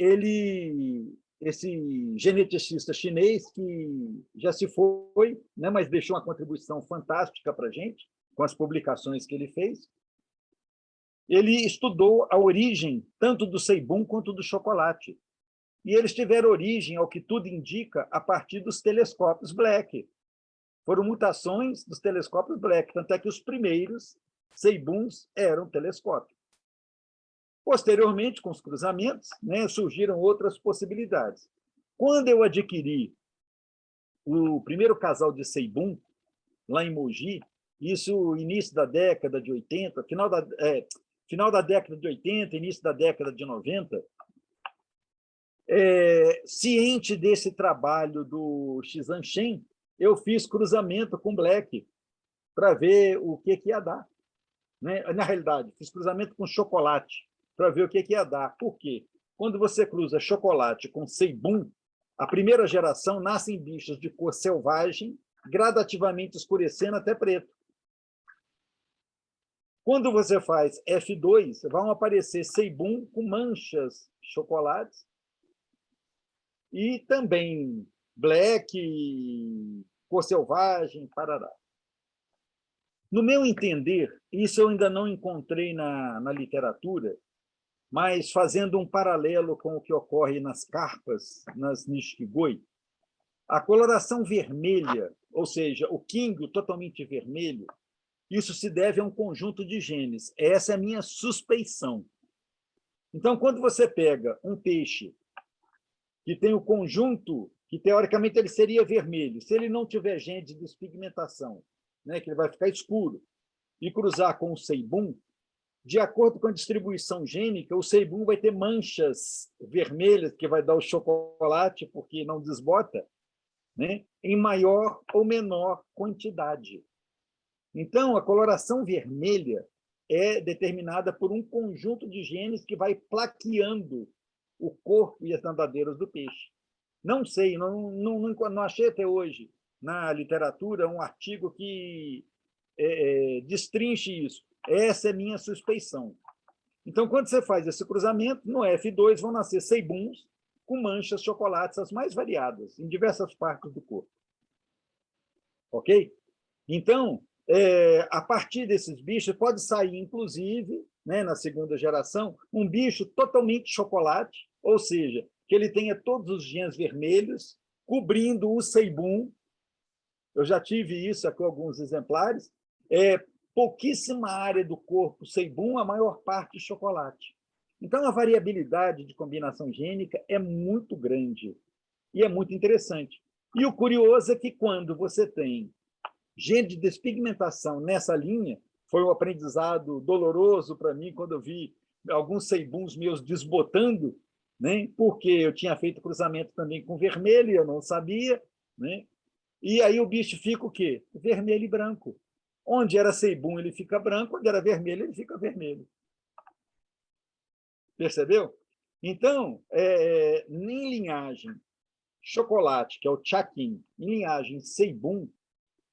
Speaker 1: esse geneticista chinês, que já se foi, né, mas deixou uma contribuição fantástica para a gente, com as publicações que ele fez, ele estudou a origem tanto do Seibum quanto do chocolate. E eles tiveram origem, ao que tudo indica, a partir dos telescópios Black. Foram mutações dos telescópios Black, tanto é que os primeiros Seibuns eram telescópios. Posteriormente, com os cruzamentos, né, surgiram outras possibilidades. Quando eu adquiri o primeiro casal de Seibum, lá em Mogi, isso início da década de 80, final da década de 80, início da década de 90, ciente desse trabalho do Xizan Shen, eu fiz cruzamento com Black para ver o que ia dar. Né? Na realidade, fiz cruzamento com chocolate para ver o que ia dar. Por quê? Quando você cruza chocolate com Seibum, a primeira geração nascem bichos de cor selvagem, gradativamente escurecendo até preto. Quando você faz F2, vão aparecer Seibum com manchas chocolates e também Black, cor selvagem, parará. No meu entender, isso eu ainda não encontrei na literatura, mas fazendo um paralelo com o que ocorre nas carpas, nas Nishikigoi, a coloração vermelha, ou seja, o King totalmente vermelho, isso se deve a um conjunto de genes. Essa é a minha suspeição. Então, quando você pega um peixe que tem o conjunto, que teoricamente ele seria vermelho, se ele não tiver gene de despigmentação, né, que ele vai ficar escuro, e cruzar com o Seibum, de acordo com a distribuição gênica, o Seibum vai ter manchas vermelhas, que vai dar o chocolate, porque não desbota, né, em maior ou menor quantidade. Então, a coloração vermelha é determinada por um conjunto de genes que vai plaqueando o corpo e as nadadeiras do peixe. Não sei, não achei até hoje na literatura um artigo que destrinche isso. Essa é minha suspeição. Então, quando você faz esse cruzamento, no F2 vão nascer Seibuns com manchas chocolates as mais variadas, em diversas partes do corpo. Ok? Então, a partir desses bichos, pode sair, inclusive, né, na segunda geração, um bicho totalmente chocolate, ou seja, que ele tenha todos os genes vermelhos, cobrindo o Seibum. Eu já tive isso com alguns exemplares. Pouquíssima área do corpo Seibum, a maior parte chocolate. Então, a variabilidade de combinação gênica é muito grande. e é muito interessante. E o curioso é que, quando você tem gene de despigmentação nessa linha, foi um aprendizado doloroso para mim quando eu vi alguns ceibuns meus desbotando, né? Porque eu tinha feito cruzamento também com vermelho, eu não sabia, né? E aí o bicho fica o quê? Vermelho e branco. Onde era ceibum, ele fica branco, onde era vermelho, ele fica vermelho. Percebeu? Então, em linhagem chocolate, que é o chaquim, em linhagem ceibum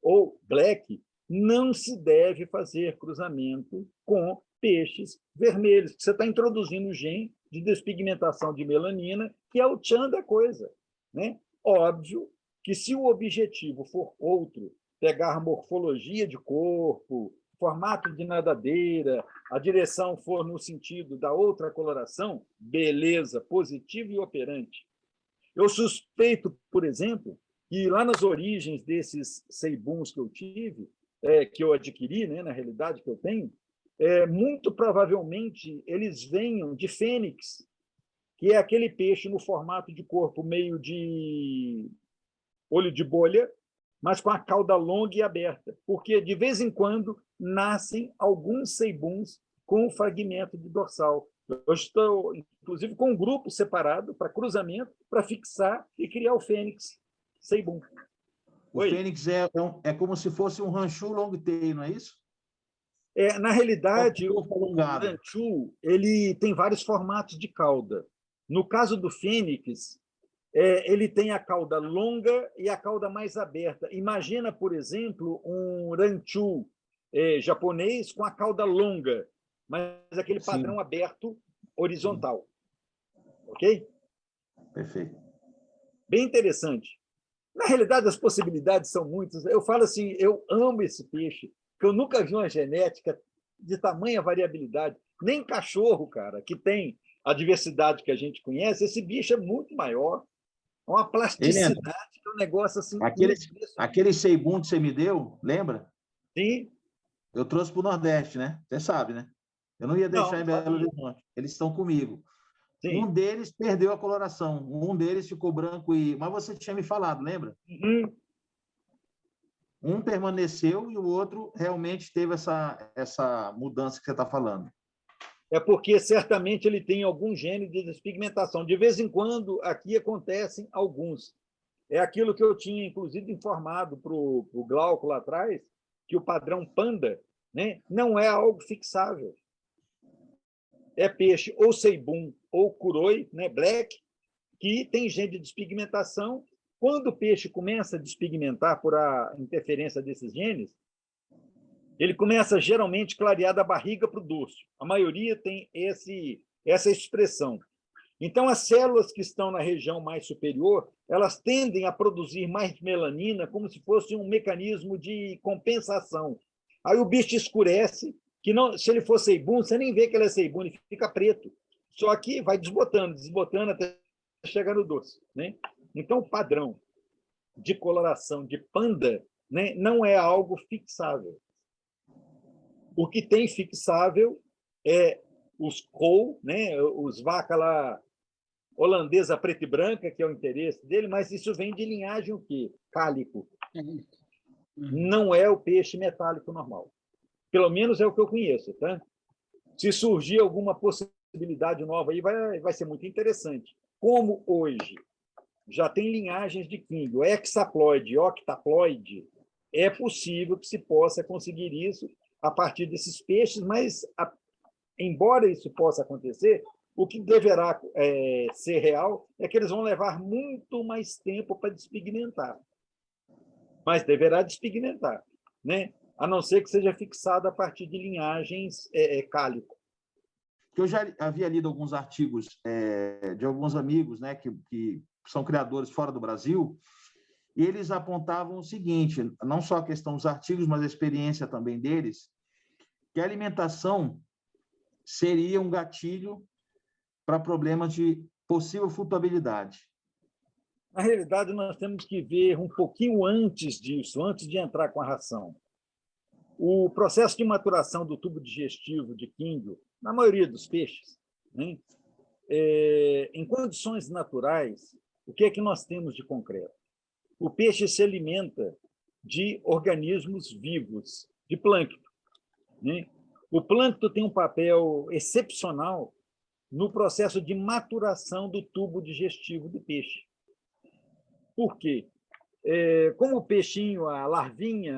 Speaker 1: ou black, não se deve fazer cruzamento com peixes vermelhos. Você está introduzindo o gene de despigmentação de melanina, que é o tchan da coisa, né? Óbvio que, se o objetivo for outro, pegar morfologia de corpo, formato de nadadeira, a direção for no sentido da outra coloração, beleza, positivo e operante. Eu suspeito, por exemplo, que lá nas origens desses ceibuns que eu tive, que eu adquiri, né, na realidade que eu tenho, muito provavelmente eles venham de fênix, que é aquele peixe no formato de corpo meio de olho de bolha, mas com a cauda longa e aberta, porque de vez em quando nascem alguns ceibuns com fragmento de dorsal. Eu estou, inclusive, com um grupo separado para cruzamento, para fixar e criar o fênix ceibum.
Speaker 4: O fênix é como se fosse um ranchu long-tail, não é isso?
Speaker 1: Na realidade, o ranchu ele tem vários formatos de cauda. No caso do fênix, ele tem a cauda longa e a cauda mais aberta. Imagina, por exemplo, um ranchu japonês com a cauda longa, mas aquele padrão Sim. aberto horizontal. Sim. Ok?
Speaker 4: Perfeito.
Speaker 1: Bem interessante. Na realidade, as possibilidades são muitas. Eu falo assim, eu amo esse peixe, que eu nunca vi uma genética de tamanha variabilidade. Nem cachorro, cara, que tem a diversidade que a gente conhece, esse bicho é muito maior. Uma plasticidade, que é um negócio assim...
Speaker 4: Aquele ceibum que você me deu, lembra?
Speaker 1: Sim.
Speaker 4: Eu trouxe para o Nordeste, né? Você sabe, né? Eu não ia deixar em Belo Horizonte. Eles estão comigo. Sim. Um deles perdeu a coloração. Um deles ficou branco e... Mas você tinha me falado, lembra?
Speaker 1: Uhum.
Speaker 4: Um permaneceu e o outro realmente teve essa mudança que você está falando.
Speaker 1: É porque certamente ele tem algum gene de despigmentação. De vez em quando, aqui acontecem alguns. É aquilo que eu tinha, inclusive, informado para o Glauco lá atrás, que o padrão panda, né, não é algo fixável. É peixe ou ceibum ou curoi, né, black, que tem gene de despigmentação. Quando o peixe começa a despigmentar por a interferência desses genes, ele começa geralmente clarear da barriga para o dorso. A maioria tem essa expressão. Então, as células que estão na região mais superior, elas tendem a produzir mais melanina, como se fosse um mecanismo de compensação. Aí o bicho escurece, que não, se ele for ceibum, você nem vê que ele é ceibum, ele fica preto. Só que vai desbotando até chegar no dorso, né? Então, o padrão de coloração de panda, né, não é algo fixável. O que tem fixável é os col, né, os vaca lá holandesa preta e branca, que é o interesse dele, mas isso vem de linhagem o quê? Cálico. Não é o peixe metálico normal. Pelo menos é o que eu conheço, tá? Se surgir alguma possibilidade nova aí, vai ser muito interessante. Como hoje já tem linhagens de king, o hexaploide, octaploide, é possível que se possa conseguir isso a partir desses peixes, mas, embora isso possa acontecer, o que deverá ser real é que eles vão levar muito mais tempo para despigmentar. Mas deverá despigmentar, né? A não ser que seja fixado a partir de linhagens cálico.
Speaker 4: Eu já havia lido alguns artigos de alguns amigos, né, que são criadores fora do Brasil, e eles apontavam o seguinte, não só a questão dos artigos, mas a experiência também deles, que a alimentação seria um gatilho para problemas de possível flutuabilidade.
Speaker 1: Na realidade, nós temos que ver um pouquinho antes disso, antes de entrar com a ração. O processo de maturação do tubo digestivo de quindio, na maioria dos peixes, né, em condições naturais, o que é que nós temos de concreto? O peixe se alimenta de organismos vivos, de plâncton, né? O plâncton tem um papel excepcional no processo de maturação do tubo digestivo do peixe. Por quê? Como o peixinho, a larvinha,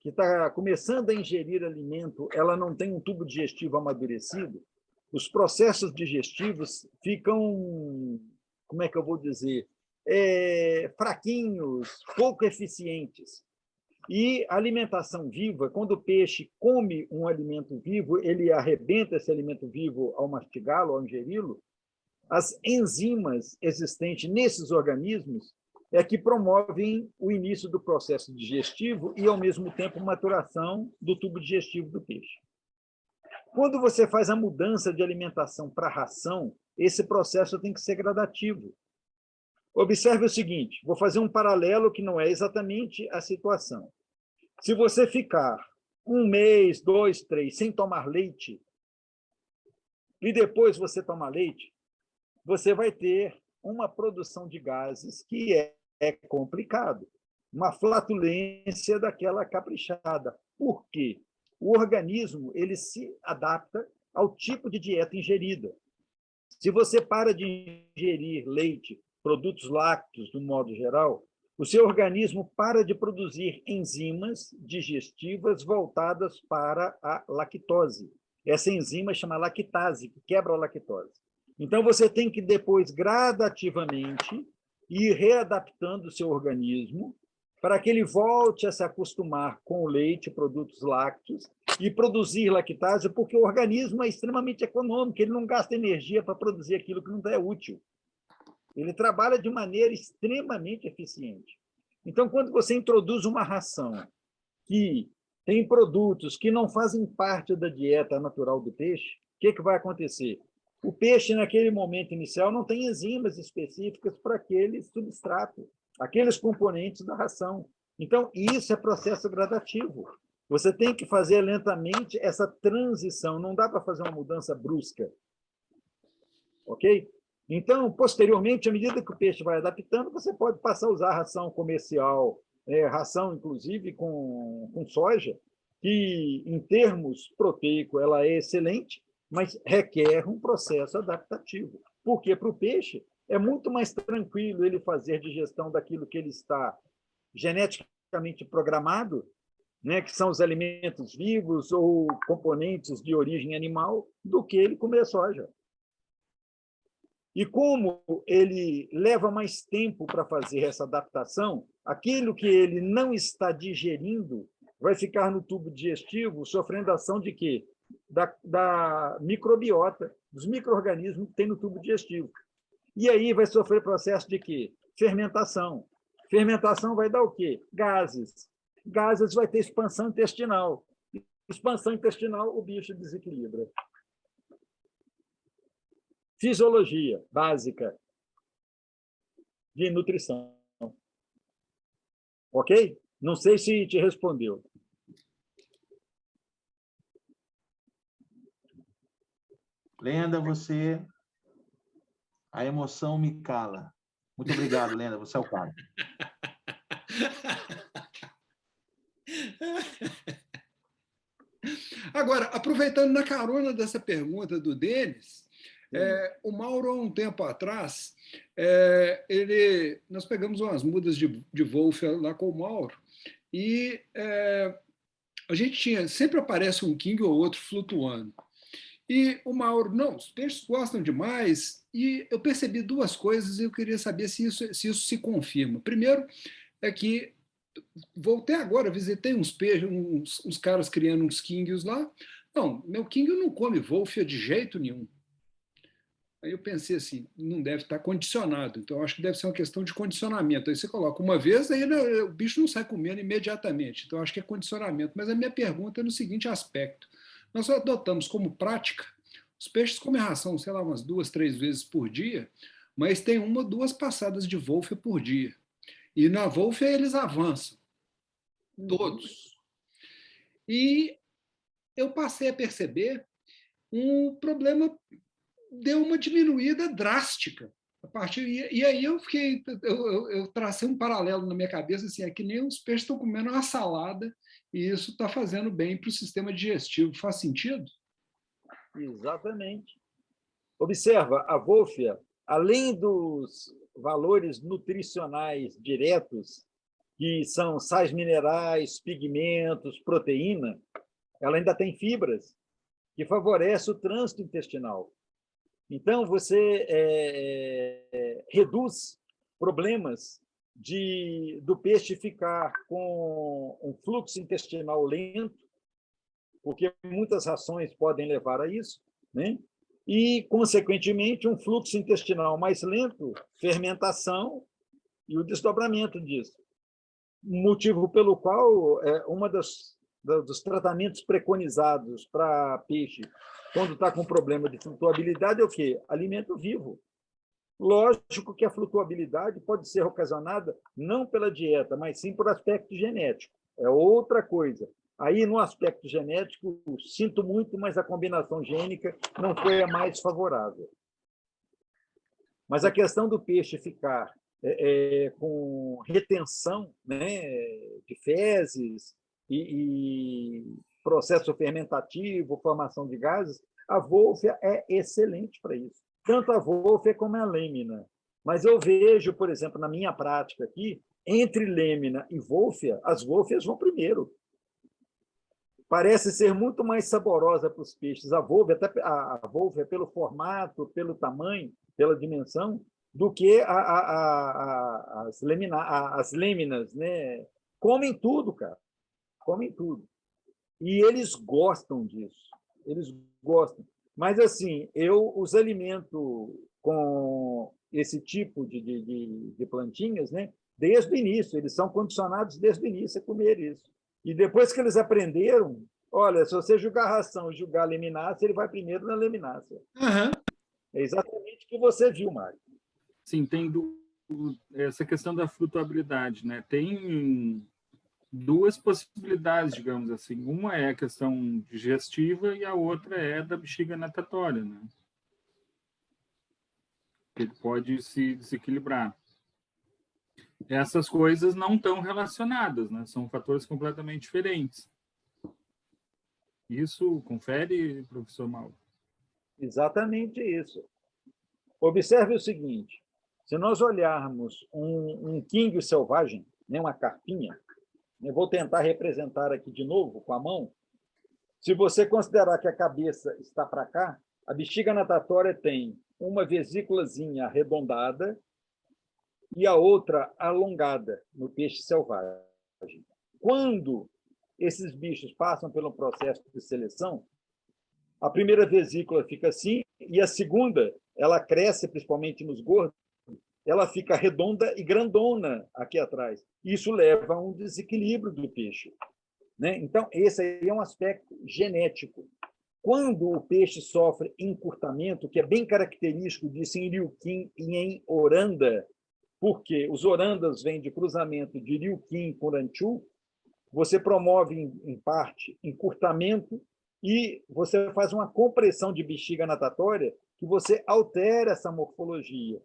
Speaker 1: que está começando a ingerir alimento, ela não tem um tubo digestivo amadurecido, os processos digestivos ficam, como é que eu vou dizer, fraquinhos, pouco eficientes. E a alimentação viva, quando o peixe come um alimento vivo, ele arrebenta esse alimento vivo ao mastigá-lo, ao ingeri-lo, as enzimas existentes nesses organismos é que promovem o início do processo digestivo e, ao mesmo tempo, maturação do tubo digestivo do peixe. Quando você faz a mudança de alimentação para ração, esse processo tem que ser gradativo. Observe o seguinte, vou fazer um paralelo que não é exatamente a situação. Se você ficar 1 mês, 2, 3, sem tomar leite, e depois você tomar leite, você vai ter uma produção de gases que é complicado, uma flatulência daquela caprichada. Por quê? O organismo ele se adapta ao tipo de dieta ingerida. Se você para de ingerir leite, produtos lácteos, do modo geral, o seu organismo para de produzir enzimas digestivas voltadas para a lactose. Essa enzima chama lactase, que quebra a lactose. Então, você tem que, depois, gradativamente, ir readaptando o seu organismo para que ele volte a se acostumar com o leite, produtos lácteos, e produzir lactase, porque o organismo é extremamente econômico, ele não gasta energia para produzir aquilo que não é útil. Ele trabalha de maneira extremamente eficiente. Então, quando você introduz uma ração que tem produtos que não fazem parte da dieta natural do peixe, o que vai acontecer? O peixe, naquele momento inicial, não tem enzimas específicas para aquele substrato, aqueles componentes da ração. Então, isso é processo gradativo. Você tem que fazer lentamente essa transição, não dá para fazer uma mudança brusca. Ok? Então, posteriormente, à medida que o peixe vai adaptando, você pode passar a usar ração comercial, ração, inclusive, com soja, que, em termos proteicos, ela é excelente, mas requer um processo adaptativo. Porque, para o peixe, é muito mais tranquilo ele fazer digestão daquilo que ele está geneticamente programado, né, que são os alimentos vivos ou componentes de origem animal, do que ele comer soja. E como ele leva mais tempo para fazer essa adaptação, aquilo que ele não está digerindo vai ficar no tubo digestivo, sofrendo ação de quê? Da microbiota, dos micro-organismos que tem no tubo digestivo. E aí vai sofrer processo de quê? Fermentação. Fermentação vai dar o quê? Gases. Gases vai ter expansão intestinal. Expansão intestinal, o bicho desequilibra. Fisiologia básica de nutrição. Ok? Não sei se te respondeu.
Speaker 4: Lenda, você... A emoção me cala. Muito obrigado, Lenda, você é o cara.
Speaker 2: Agora, aproveitando na carona dessa pergunta do Denis, o Mauro, há um tempo atrás, nós pegamos umas mudas de Wolff lá com o Mauro e a gente tinha, sempre aparece um king ou outro flutuando. E o Mauro, não, os peixes gostam demais, e eu percebi duas coisas e eu queria saber se isso se confirma. Primeiro, é que voltei agora, visitei uns peixes, uns caras criando uns kingues lá. Não, meu king não come Wolffia de jeito nenhum. Aí eu pensei assim, não deve estar condicionado, então acho que deve ser uma questão de condicionamento. Aí você coloca uma vez, aí o bicho não sai comendo imediatamente, então acho que é condicionamento. Mas a minha pergunta é no seguinte aspecto. Nós adotamos como prática, os peixes comem ração, sei lá, umas 2, 3 vezes por dia, mas tem 1 ou 2 passadas de Wolffia por dia. E na Wolffia eles avançam, todos. E eu passei a perceber um problema, deu uma diminuída drástica. partir. E aí eu fiquei, eu tracei um paralelo na minha cabeça, assim, é que nem os peixes estão comendo uma salada e isso está fazendo bem para o sistema digestivo. Faz sentido?
Speaker 1: Exatamente. Observa, a Wolffia, além dos valores nutricionais diretos, que são sais minerais, pigmentos, proteína, ela ainda tem fibras que favorecem o trânsito intestinal. Então, você reduz problemas do peixe ficar com um fluxo intestinal lento, porque muitas rações podem levar a isso, né? E, consequentemente, um fluxo intestinal mais lento, fermentação e o desdobramento disso. Motivo pelo qual dos tratamentos preconizados para peixe, quando está com problema de flutuabilidade, é o quê? Alimento vivo. Lógico que a flutuabilidade pode ser ocasionada não pela dieta, mas sim por aspecto genético. É outra coisa. Aí, no aspecto genético, sinto muito, mas a combinação gênica não foi a mais favorável. Mas a questão do peixe ficar com retenção, né, de fezes e processo fermentativo, formação de gases, a Wolffia é excelente para isso. Tanto a Wolffia como a lêmina. Mas eu vejo, por exemplo, na minha prática aqui, entre lêmina e Wolffia, as Wolffias vão primeiro. Parece ser muito mais saborosa para os peixes. A Wolffia, pelo formato, pelo tamanho, pela dimensão, do que as lêminas, né? Comem tudo, cara. Comem tudo. E eles gostam disso. Eles gostam. Mas, assim, eu os alimento com esse tipo de plantinhas, né? Desde o início. Eles são condicionados desde o início a comer isso. E depois que eles aprenderam, olha, se você julgar a ração e julgar a leminácea, ele vai primeiro na leminácea.
Speaker 2: Uhum.
Speaker 1: É exatamente o que você viu, Mário.
Speaker 6: Sim, tem essa questão da flutuabilidade, né? Tem duas possibilidades, digamos assim. Uma é a questão digestiva e a outra é da bexiga natatória, né? Ele pode se desequilibrar. Essas coisas não estão relacionadas, né? São fatores completamente diferentes. Isso, confere, professor Mauro?
Speaker 1: Exatamente isso. Observe o seguinte, se nós olharmos um king selvagem, né, uma carpinha, eu vou tentar representar aqui de novo com a mão, se você considerar que a cabeça está para cá, a bexiga natatória tem uma vesículazinha arredondada e a outra alongada no peixe selvagem. Quando esses bichos passam pelo processo de seleção, a primeira vesícula fica assim e a segunda, ela cresce principalmente nos gordos, ela fica redonda e grandona aqui atrás. Isso leva a um desequilíbrio do peixe, né? Então, esse aí é um aspecto genético. Quando o peixe sofre encurtamento, que é bem característico disso em Ryukyu e em Oranda, porque os orandas vêm de cruzamento de Ryukyu com Ranchu, você promove, em parte, encurtamento e você faz uma compressão de bexiga natatória que você altera essa morfologia.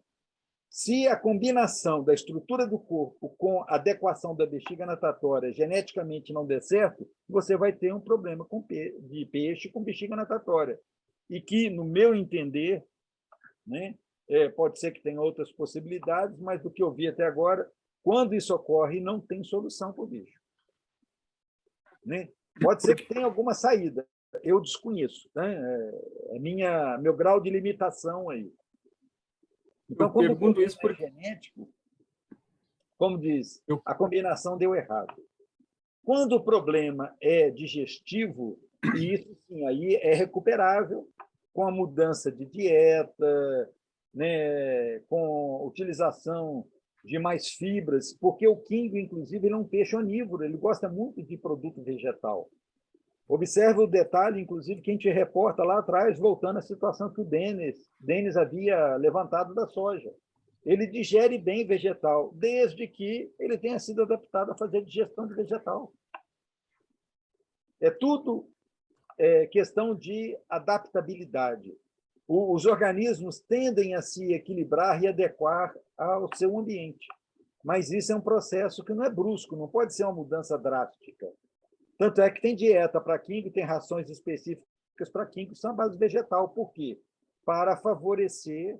Speaker 1: Se a combinação da estrutura do corpo com a adequação da bexiga natatória geneticamente não der certo, você vai ter um problema de peixe com bexiga natatória. E que, no meu entender, né, pode ser que tenha outras possibilidades, mas do que eu vi até agora, quando isso ocorre, não tem solução para o bicho. Né? Pode ser que tenha alguma saída, eu desconheço. Né? É meu grau de limitação aí. Então, como o problema é genético, como diz, a combinação deu errado. Quando o problema é digestivo, e isso sim, aí é recuperável com a mudança de dieta, né, com a utilização de mais fibras, porque o king, inclusive, ele é um peixe onívoro, ele gosta muito de produto vegetal. Observe o detalhe, inclusive, que a gente reporta lá atrás, voltando à situação que o Denis havia levantado da soja. Ele digere bem vegetal, desde que ele tenha sido adaptado a fazer digestão de vegetal. É tudo questão de adaptabilidade. os organismos tendem a se equilibrar e adequar ao seu ambiente. Mas isso é um processo que não é brusco, não pode ser uma mudança drástica. Tanto é que tem dieta para king, tem rações específicas para king que são à base vegetal. Por quê? Para favorecer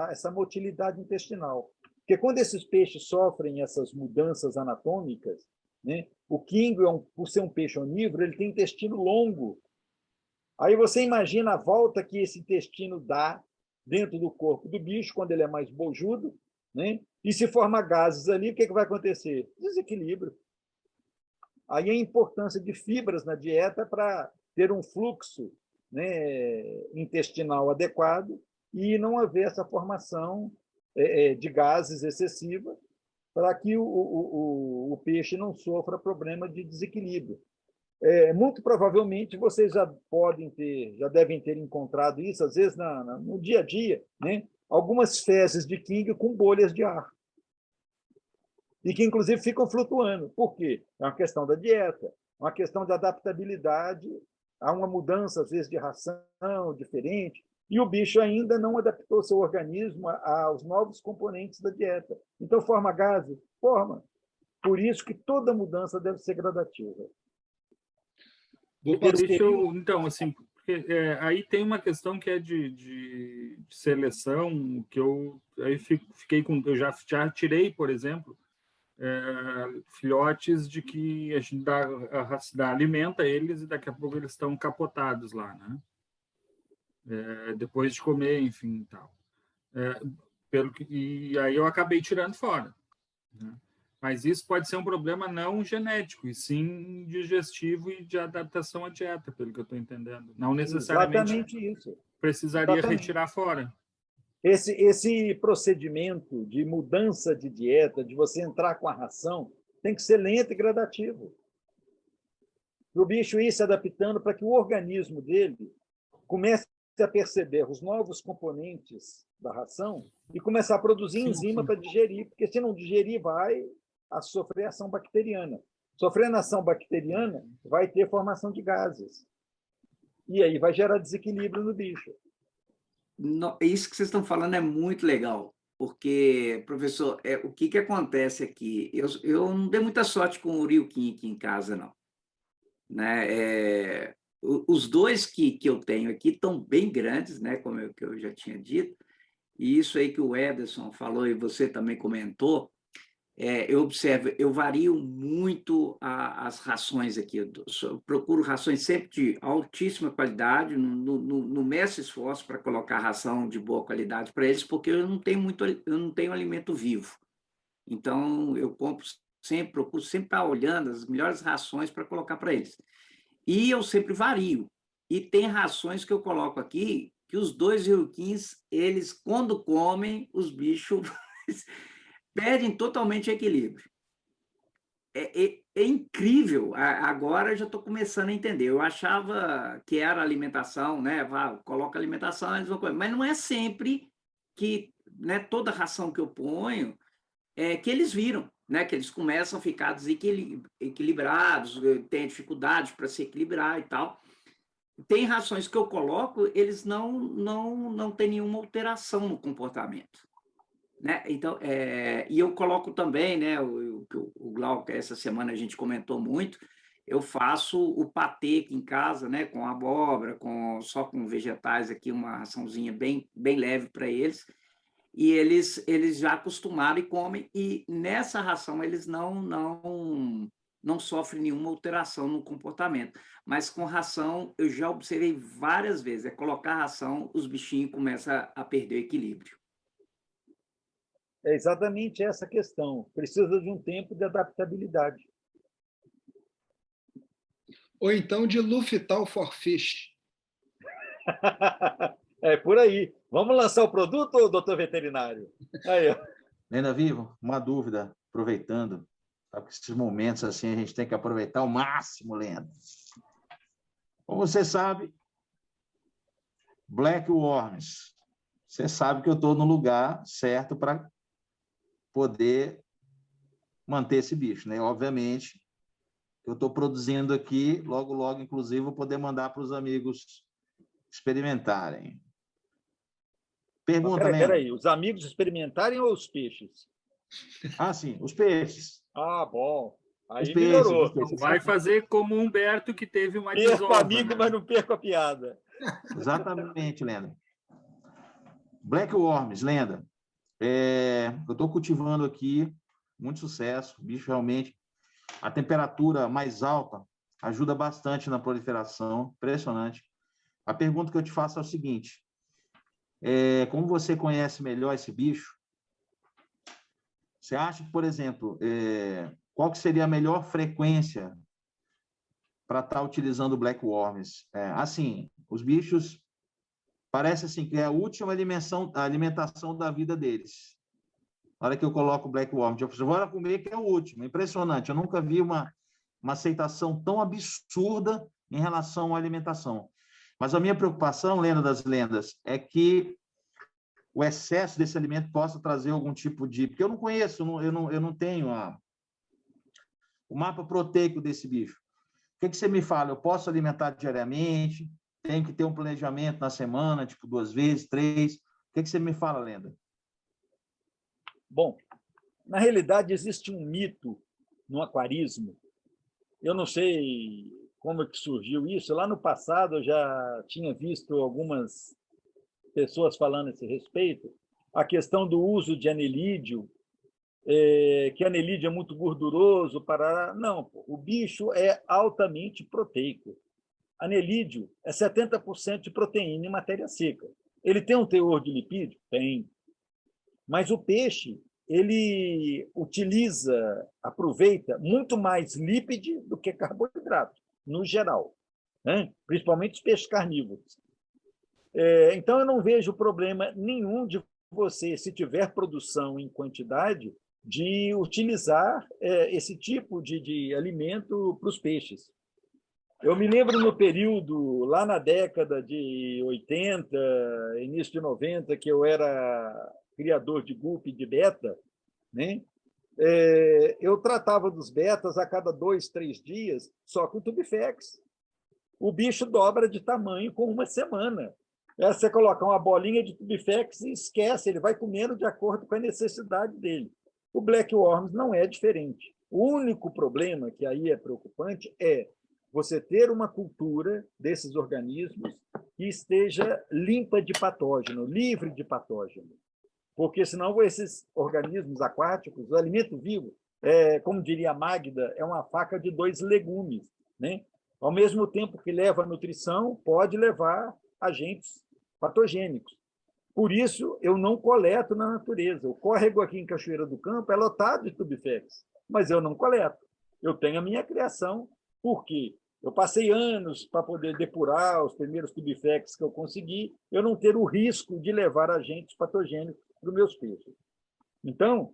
Speaker 1: essa motilidade intestinal. Porque quando esses peixes sofrem essas mudanças anatômicas, né, o king, por ser um peixe onívoro, ele tem intestino longo. Aí você imagina a volta que esse intestino dá dentro do corpo do bicho, quando ele é mais bojudo, né? E se forma gases ali, o que vai acontecer? Desequilíbrio. Aí a importância de fibras na dieta para ter um fluxo, né, intestinal adequado e não haver essa formação de gases excessiva, para que o peixe não sofra problema de desequilíbrio. Muito provavelmente vocês já devem ter encontrado isso, às vezes no dia a dia, né? Algumas fezes de king com bolhas de ar. E que, inclusive, ficam flutuando. Por quê? É uma questão da dieta, uma questão de adaptabilidade a uma mudança, às vezes, de ração diferente, e o bicho ainda não adaptou seu organismo aos novos componentes da dieta. Então, forma gases? Forma. Por isso que toda mudança deve ser gradativa.
Speaker 6: Então, assim, porque, aí tem uma questão que é de seleção, que eu aí fiquei com... Eu já tirei, por exemplo, filhotes de que a gente alimenta eles e daqui a pouco eles estão capotados lá, né? Depois de comer, enfim, tal. E aí eu acabei tirando fora, né? Mas isso pode ser um problema não genético, e sim digestivo e de adaptação à dieta, pelo que eu estou entendendo. Não necessariamente
Speaker 1: exatamente isso.
Speaker 6: Precisaria retirar fora.
Speaker 1: Esse procedimento de mudança de dieta, de você entrar com a ração, tem que ser lento e gradativo. Para o bicho ir se adaptando para que o organismo dele comece a perceber os novos componentes da ração e começar a produzir enzima para digerir, porque se não digerir, vai sofrer ação bacteriana. Sofrendo ação bacteriana, vai ter formação de gases. E aí vai gerar desequilíbrio no bicho.
Speaker 3: Isso que vocês estão falando é muito legal, porque, professor, o que acontece aqui? Eu não dei muita sorte com o Ryukin aqui em casa, não. Né? Os dois que eu tenho aqui estão bem grandes, né? Como eu já tinha dito, e isso aí que o Ederson falou e você também comentou, eu observo, eu vario muito as rações aqui. Eu procuro rações sempre de altíssima qualidade, no meço esforço para colocar ração de boa qualidade para eles, porque eu não tenho alimento vivo. Então, eu procuro sempre estar olhando as melhores rações para colocar para eles. E eu sempre vario. E tem rações que eu coloco aqui que os dois ryukins, eles, quando comem, os bichos perdem totalmente o equilíbrio. É incrível. Agora eu já estou começando a entender. Eu achava que era alimentação, né? Coloca alimentação, eles vão comer. Mas não é sempre que, né, toda ração que eu ponho que eles viram, né? Que eles começam a ficar desequilibrados, têm dificuldade para se equilibrar e tal. Tem rações que eu coloco, eles não têm nenhuma alteração no comportamento. Né? Então, e eu coloco também, né, o Glauco, essa semana a gente comentou muito, eu faço o patê aqui em casa, né, com abóbora, só com vegetais aqui, uma raçãozinha bem leve para eles, e eles já acostumaram e comem, e nessa ração eles não sofrem nenhuma alteração no comportamento. Mas com ração, eu já observei várias vezes, colocar ração, os bichinhos começam a perder o equilíbrio.
Speaker 1: É exatamente essa questão. Precisa de um tempo de adaptabilidade.
Speaker 2: Ou então de Luftal for Fish.
Speaker 1: É por aí. Vamos lançar o produto, doutor veterinário? Aí.
Speaker 4: Lenda Vivo, uma dúvida, aproveitando. Sabe que esses momentos assim a gente tem que aproveitar ao máximo, Lenda. Como você sabe, Black Worms, você sabe que eu estou no lugar certo para poder manter esse bicho, né? Obviamente, eu estou produzindo aqui, logo, inclusive, vou poder mandar para os amigos experimentarem. Pergunta,
Speaker 1: Peraí, os amigos experimentarem ou os peixes?
Speaker 4: Ah, sim, os peixes.
Speaker 1: Ah, bom.
Speaker 4: Os
Speaker 1: Aí
Speaker 4: peixes,
Speaker 1: melhorou.
Speaker 4: os peixes.
Speaker 6: Vai fazer como o Humberto, que teve uma
Speaker 1: Perco o
Speaker 6: desova,
Speaker 1: amigo,
Speaker 6: né?
Speaker 1: mas não perco a piada.
Speaker 4: Exatamente, Lenda. Black Worms, Lenda. Eu estou cultivando aqui, muito sucesso. O bicho realmente, a temperatura mais alta ajuda bastante na proliferação, impressionante. A pergunta que eu te faço é o seguinte: como você conhece melhor esse bicho, você acha que, por exemplo, qual que seria a melhor frequência para estar utilizando o Black Worms? Assim, os bichos parece assim que é a última alimentação da vida deles. Na hora que eu coloco o Black Worms, eu falo, bora comer, que é o último. Impressionante. Eu nunca vi uma aceitação tão absurda em relação à alimentação. Mas a minha preocupação, lenda das lendas, é que o excesso desse alimento possa trazer algum tipo de... Porque eu não conheço, eu não tenho o mapa proteico desse bicho. O que você me fala? Eu posso alimentar diariamente? Tenho que ter um planejamento na semana, tipo 2 vezes, 3? O que você me fala, Lenda?
Speaker 1: Bom, na realidade, existe um mito no aquarismo. Eu não sei como é que surgiu isso. Lá no passado, eu já tinha visto algumas pessoas falando a esse respeito. A questão do uso de anelídeo, que anelídeo é muito gorduroso. Não, o bicho é altamente proteico. Anelídeo é 70% de proteína em matéria seca. Ele tem um teor de lipídio? Tem. Mas o peixe, ele aproveita muito mais lípide do que carboidrato, no geral, né? Principalmente os peixes carnívoros. Então, eu não vejo problema nenhum de você, se tiver produção em quantidade, de utilizar esse tipo de alimento para os peixes. Eu me lembro no período, lá na década de 80, início de 90, que eu era criador de guppy de beta, né? Eu tratava dos betas a cada 2, 3 dias, só com tubifex. O bicho dobra de tamanho com uma semana. Você colocar uma bolinha de tubifex e esquece, ele vai comendo de acordo com a necessidade dele. O Black Worms não é diferente. O único problema, que aí é preocupante, é você ter uma cultura desses organismos que esteja limpa de patógeno, livre de patógeno. Porque, senão, esses organismos aquáticos, o alimento vivo, como diria a Magda, é uma faca de 2 legumes, né? Ao mesmo tempo que leva nutrição, pode levar agentes patogênicos. Por isso, eu não coleto na natureza. O córrego aqui em Cachoeira do Campo é lotado de tubifex, mas eu não coleto. Eu tenho a minha criação. Por quê? Eu passei anos para poder depurar os primeiros tubifex que eu consegui, eu não ter o risco de levar agentes patogênicos para os meus peixes. Então,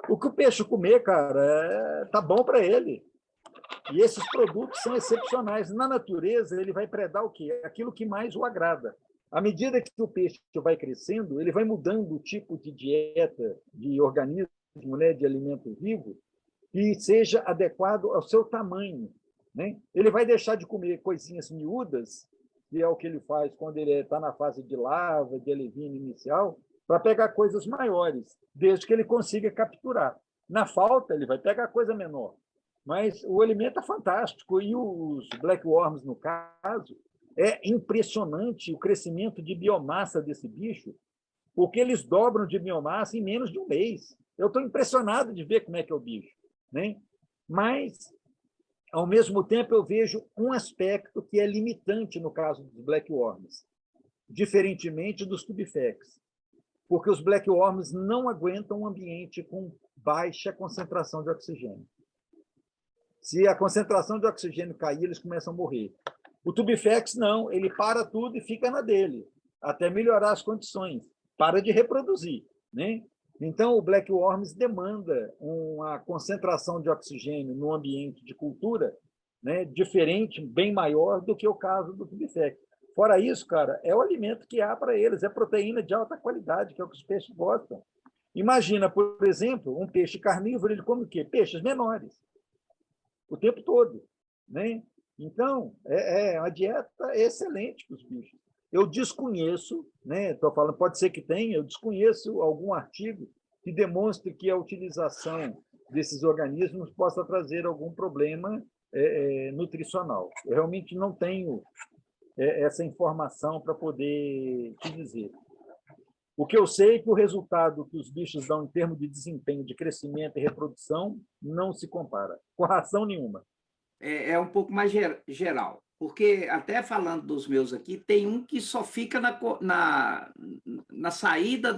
Speaker 1: o que o peixe comer, cara, tá bom para ele. E esses produtos são excepcionais. Na natureza, ele vai predar o quê? Aquilo que mais o agrada. À medida que o peixe vai crescendo, ele vai mudando o tipo de dieta, de organismo, né, de alimento vivo, que seja adequado ao seu tamanho, né? Ele vai deixar de comer coisinhas miúdas, que é o que ele faz quando ele está na fase de larva, de alevino inicial, para pegar coisas maiores, desde que ele consiga capturar. Na falta, ele vai pegar coisa menor. Mas o alimento é fantástico. E os Black Worms, no caso, é impressionante o crescimento de biomassa desse bicho, porque eles dobram de biomassa em menos de um mês. Eu estou impressionado de ver como é que é o bicho, né? Mas, ao mesmo tempo, eu vejo um aspecto que é limitante no caso dos Black Worms, diferentemente dos tubifex, porque os Black Worms não aguentam um ambiente com baixa concentração de oxigênio. Se a concentração de oxigênio cair, eles começam a morrer. O tubifex, não, ele para tudo e fica na dele, até melhorar as condições, para de reproduzir, né? Então, o Black Worms demanda uma concentração de oxigênio no ambiente de cultura, né, diferente, bem maior do que o caso do tubifex. Fora isso, cara, é o alimento que há para eles, é proteína de alta qualidade, que é o que os peixes gostam. Imagina, por exemplo, um peixe carnívoro, ele come o quê? Peixes menores, o tempo todo, né? Então, é uma dieta excelente para os bichos. Eu desconheço, né? Estou falando, pode ser que tenha, eu desconheço algum artigo que demonstre que a utilização desses organismos possa trazer algum problema nutricional. Eu realmente não tenho essa informação para poder te dizer. O que eu sei é que o resultado que os bichos dão em termos de desempenho, de crescimento e reprodução não se compara, com ração nenhuma.
Speaker 3: É um pouco mais geral, porque até falando dos meus aqui, tem um que só fica na saída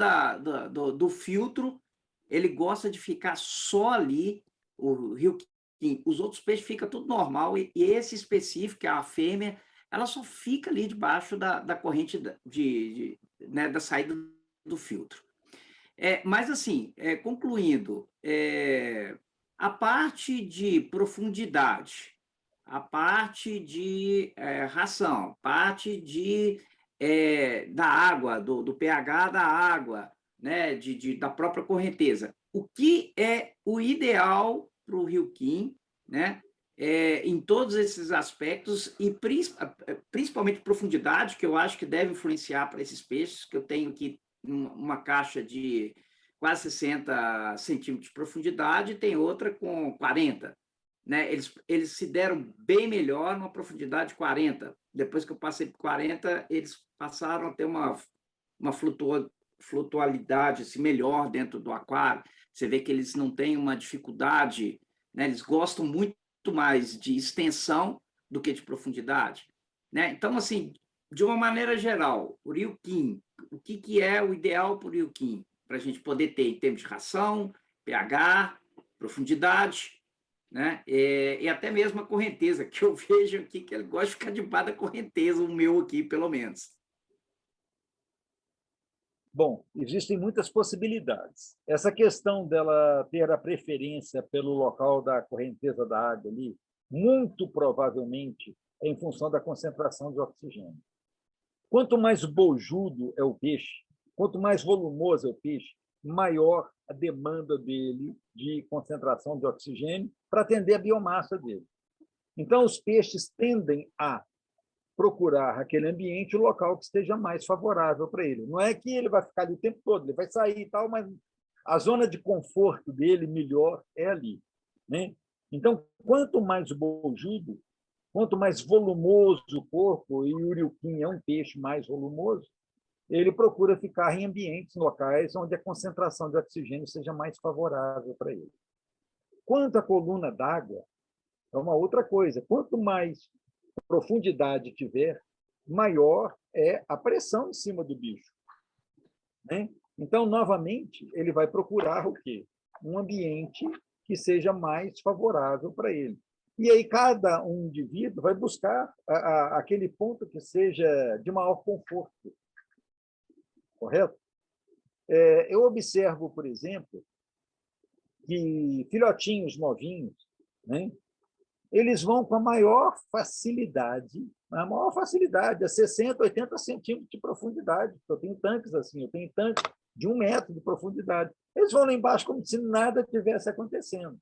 Speaker 3: do filtro, ele gosta de ficar só ali, o rio. Os outros peixes ficam tudo normal, e esse específico, que é a fêmea, ela só fica ali debaixo da corrente né, da saída do filtro. Mas, assim, concluindo, a parte de profundidade, a parte de ração, parte da água, do pH da água, né, da própria correnteza. O que é o ideal para o Rio Quim, né, em todos esses aspectos, e principalmente profundidade, que eu acho que deve influenciar para esses peixes, que eu tenho aqui uma caixa de quase 60 centímetros de profundidade, e tem outra com 40. Né? Eles se deram bem melhor numa profundidade de 40. Depois que eu passei por 40, eles passaram a ter uma flutualidade assim, melhor dentro do aquário. Você vê que eles não têm uma dificuldade, né? Eles gostam muito mais de extensão do que de profundidade. Né? Então, assim, de uma maneira geral, o Rio Quim, o que é o ideal para o Rio Quim? Para a gente poder ter em termos de ração, pH, profundidade, né? E até mesmo a correnteza, que eu vejo aqui que ele gosta de ficar debaixo da correnteza, o meu aqui, pelo menos.
Speaker 1: Bom, existem muitas possibilidades. Essa questão dela ter a preferência pelo local da correnteza da água ali, muito provavelmente é em função da concentração de oxigênio. Quanto mais bojudo é o peixe, quanto mais volumoso é o peixe, maior a demanda dele de concentração de oxigênio para atender a biomassa dele. Então, os peixes tendem a procurar aquele ambiente, o local que esteja mais favorável para ele. Não é que ele vai ficar ali o tempo todo, ele vai sair e tal, mas a zona de conforto dele melhor é ali. Né? Então, quanto mais bojudo, quanto mais volumoso o corpo, e o uriuquim é um peixe mais volumoso, ele procura ficar em ambientes, locais, onde a concentração de oxigênio seja mais favorável para ele. Quanto à coluna d'água, é uma outra coisa. Quanto mais profundidade tiver, maior é a pressão em cima do bicho. Né? Então, novamente, ele vai procurar o quê? Um ambiente que seja mais favorável para ele. E aí cada um indivíduo vai buscar aquele ponto que seja de maior conforto. Correto? Eu observo, por exemplo, que filhotinhos novinhos, né, eles vão com a maior facilidade a 60, 80 centímetros de profundidade. Eu tenho tanques assim, eu tenho tanques de 1 metro de profundidade. Eles vão lá embaixo como se nada tivesse acontecendo.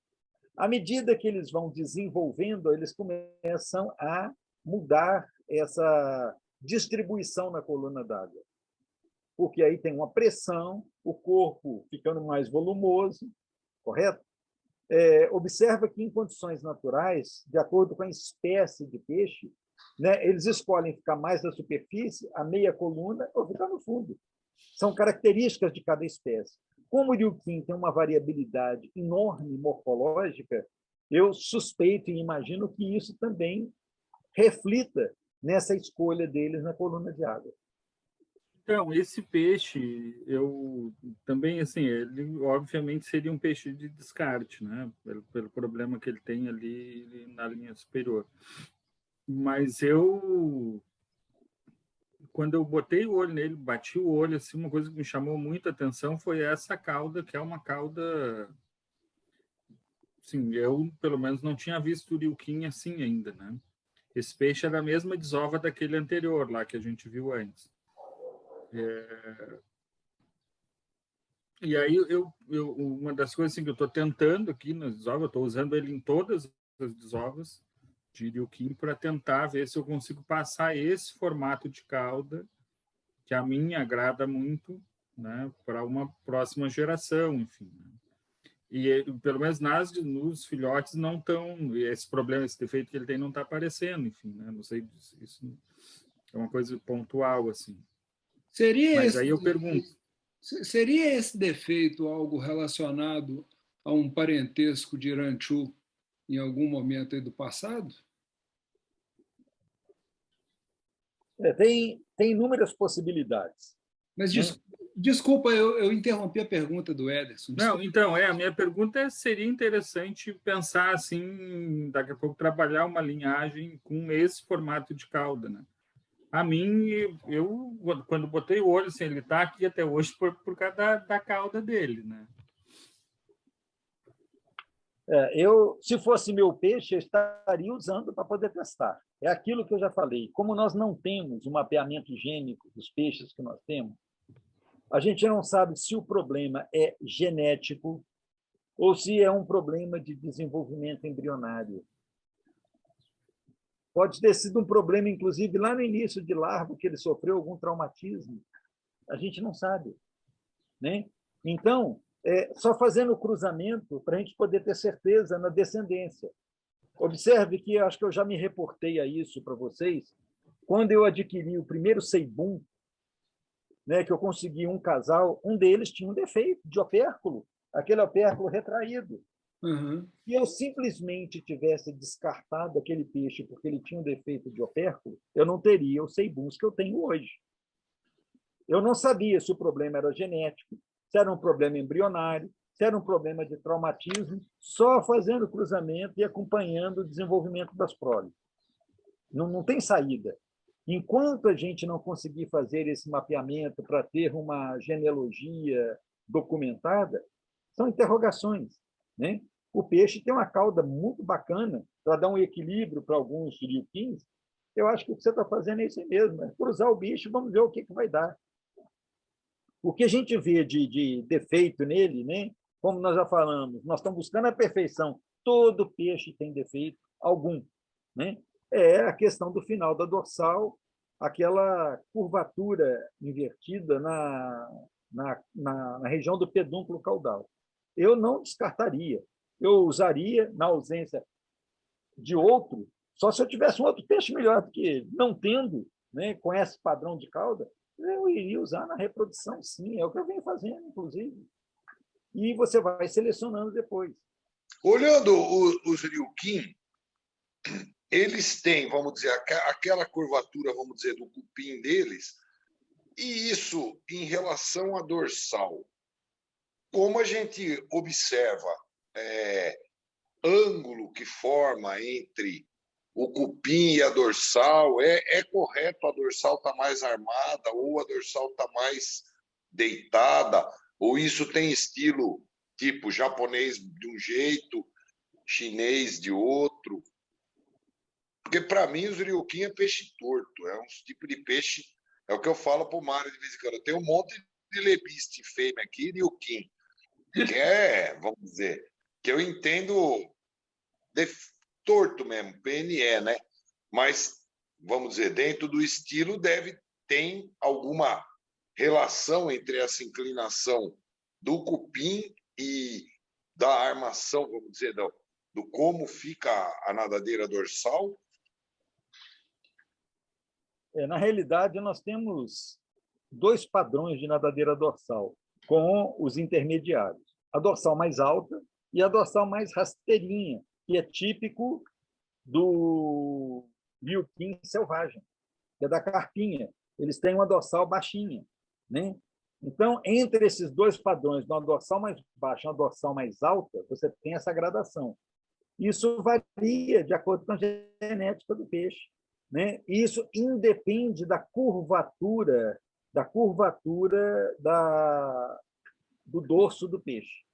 Speaker 1: À medida que eles vão desenvolvendo, eles começam a mudar essa distribuição na coluna d'água. Porque aí tem uma pressão, o corpo ficando mais volumoso, correto? Observa que, em condições naturais, de acordo com a espécie de peixe, né, eles escolhem ficar mais na superfície, a meia coluna, ou ficar no fundo. São características de cada espécie. Como o uriuquim tem uma variabilidade enorme morfológica, eu suspeito e imagino que isso também reflita nessa escolha deles na coluna de água.
Speaker 6: Então, esse peixe, eu também, assim, ele obviamente seria um peixe de descarte, né? Pelo problema que ele tem ali na linha superior. Mas quando eu botei o olho nele, bati o olho, assim, uma coisa que me chamou muito a atenção foi essa cauda, que é uma cauda... Assim, eu, pelo menos, não tinha visto o uriuquim assim ainda, né? Esse peixe é da mesma desova daquele anterior lá, que a gente viu antes. E aí, uma das coisas assim, que eu estou tentando aqui nas desovas, eu estou usando ele em todas as desovas de uriuquim para tentar ver se eu consigo passar esse formato de cauda que a mim agrada muito, né, para uma próxima geração, enfim. Né? E pelo menos nos filhotes não estão, esse problema, esse defeito que ele tem não está aparecendo, enfim, né? Não sei, isso é uma coisa pontual assim. Mas aí eu pergunto,
Speaker 2: seria esse defeito algo relacionado a um parentesco de Iranchu em algum momento aí do passado?
Speaker 1: Tem inúmeras possibilidades.
Speaker 2: Mas desculpa, eu interrompi a pergunta do Ederson. Desculpa.
Speaker 6: Não, então, a minha pergunta seria interessante pensar assim, daqui a pouco trabalhar uma linhagem com esse formato de cauda, né? A mim, eu quando botei o olho, assim, ele está aqui até hoje por causa da cauda dele, né?
Speaker 1: Se fosse meu peixe, eu estaria usando para poder testar. É aquilo que eu já falei. Como nós não temos um mapeamento gênico dos peixes que nós temos, a gente não sabe se o problema é genético ou se é um problema de desenvolvimento embrionário. Pode ter sido um problema, inclusive, lá no início de larva, que ele sofreu algum traumatismo. A gente não sabe. Né? Então, só fazendo o cruzamento para a gente poder ter certeza na descendência. Observe que acho que eu já me reportei a isso para vocês. Quando eu adquiri o primeiro ceibum, né, que eu consegui um casal, um deles tinha um defeito de opérculo, aquele opérculo retraído.
Speaker 2: Uhum.
Speaker 1: Se eu simplesmente tivesse descartado aquele peixe porque ele tinha um defeito de opérculo, eu não teria os ceibuns que eu tenho hoje. Eu não sabia se o problema era genético, se era um problema embrionário, se era um problema de traumatismo, só fazendo cruzamento e acompanhando o desenvolvimento das proles. Não tem saída. Enquanto a gente não conseguir fazer esse mapeamento para ter uma genealogia documentada, são interrogações. Né? O peixe tem uma cauda muito bacana para dar um equilíbrio para alguns riuquins. Eu acho que o que você está fazendo é isso mesmo, é cruzar o bicho e vamos ver o que vai dar. O que a gente vê de defeito nele, né? Como nós já falamos, nós estamos buscando a perfeição. Todo peixe tem defeito, algum. Né? É a questão do final da dorsal, aquela curvatura invertida na região do pedúnculo caudal. Eu não descartaria. Eu usaria, na ausência de outro, só se eu tivesse um outro peixe melhor do que ele. Não tendo, né, com esse padrão de cauda, eu iria usar na reprodução, sim. É o que eu venho fazendo, inclusive. E você vai selecionando depois.
Speaker 7: Olhando os riuquim, eles têm, vamos dizer, aquela curvatura, vamos dizer, do cupim deles, e isso em relação à dorsal. Como a gente observa ângulo que forma entre o cupim e a dorsal, é correto a dorsal estar mais armada ou a dorsal estar mais deitada, ou isso tem estilo tipo japonês de um jeito, chinês de outro? Porque, para mim, os riuquim é peixe torto, é um tipo de peixe, é o que eu falo para o Mário de vez em quando. Eu tenho um monte de lebiste fêmea aqui, riuquim, que vamos dizer, que eu entendo torto mesmo, PNE, né? Mas, vamos dizer, dentro do estilo tem alguma relação entre essa inclinação do cupim e da armação, vamos dizer, do como fica a nadadeira dorsal?
Speaker 1: Na realidade, nós temos dois padrões de nadadeira dorsal, com os intermediários. A dorsal mais alta e a dorsal mais rasteirinha, que é típico do riuquim selvagem, que é da carpinha. Eles têm uma dorsal baixinha. Né? Então, entre esses dois padrões, uma dorsal mais baixa e uma dorsal mais alta, você tem essa gradação. Isso varia de acordo com a genética do peixe. Né? Isso independe da curvatura do dorso do peixe.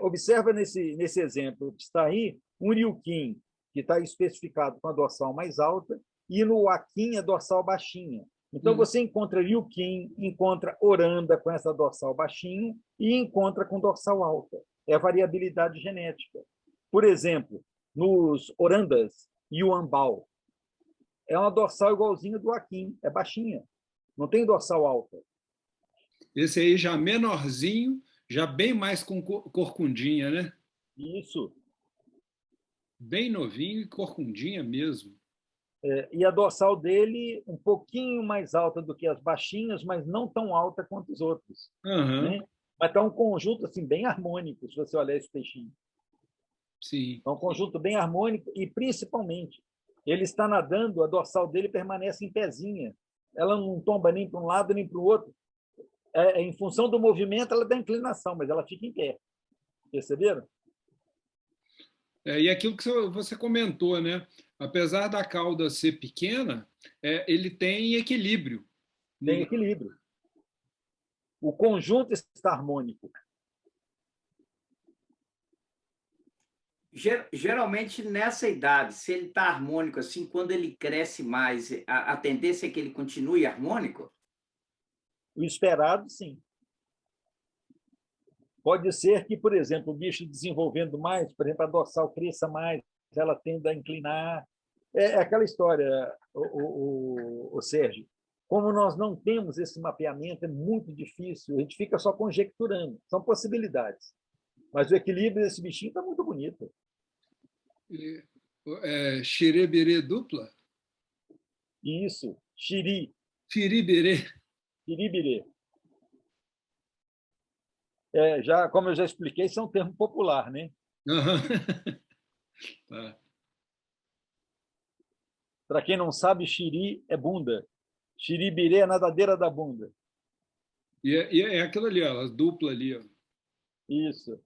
Speaker 1: Observa nesse exemplo que está aí, um riuquim que está especificado com a dorsal mais alta e no huaquim a dorsal baixinha. Então, você encontra riuquim, encontra oranda com essa dorsal baixinha e encontra com dorsal alta. É a variabilidade genética. Por exemplo, nos orandas e o ambal, é uma dorsal igualzinha do huaquim, é baixinha. não tem dorsal alta.
Speaker 2: Esse aí já menorzinho, já bem mais com corcundinha, né?
Speaker 1: Isso.
Speaker 2: Bem novinho e corcundinha mesmo.
Speaker 1: E a dorsal dele um pouquinho mais alta do que as baixinhas, mas não tão alta quanto os outros.
Speaker 2: Uhum.
Speaker 1: Né? Mas está um conjunto assim, bem harmônico, se você olhar esse peixinho.
Speaker 2: Sim.
Speaker 1: É um conjunto bem harmônico e, principalmente, ele está nadando, a dorsal dele permanece em pezinha. Ela não tomba nem para um lado nem para o outro. Em função do movimento, ela dá inclinação, mas ela fica em pé. Perceberam?
Speaker 2: E aquilo que você comentou, né? Apesar da cauda ser pequena, ele tem equilíbrio.
Speaker 1: Tem equilíbrio. O conjunto está harmônico.
Speaker 3: Geralmente, nessa idade, se ele está harmônico assim, quando ele cresce mais, a tendência é que ele continue harmônico?
Speaker 1: O esperado, sim. Pode ser que, por exemplo, o bicho desenvolvendo mais, por exemplo, a dorsal cresça mais, ela tende a inclinar. É aquela história, o Sérgio. Como nós não temos esse mapeamento, é muito difícil, a gente fica só conjecturando. São possibilidades. Mas o equilíbrio desse bichinho está muito bonito.
Speaker 2: Xiribirê dupla?
Speaker 1: Isso, xiri.
Speaker 2: Xiribirê.
Speaker 1: Xiribirê. Como eu já expliquei, isso é um termo popular, né?
Speaker 2: Uhum. Tá.
Speaker 1: Para quem não sabe, xiri é bunda. Xiribirê é a nadadeira da bunda.
Speaker 2: E é aquilo ali, ó, a dupla ali. Ó.
Speaker 1: Isso.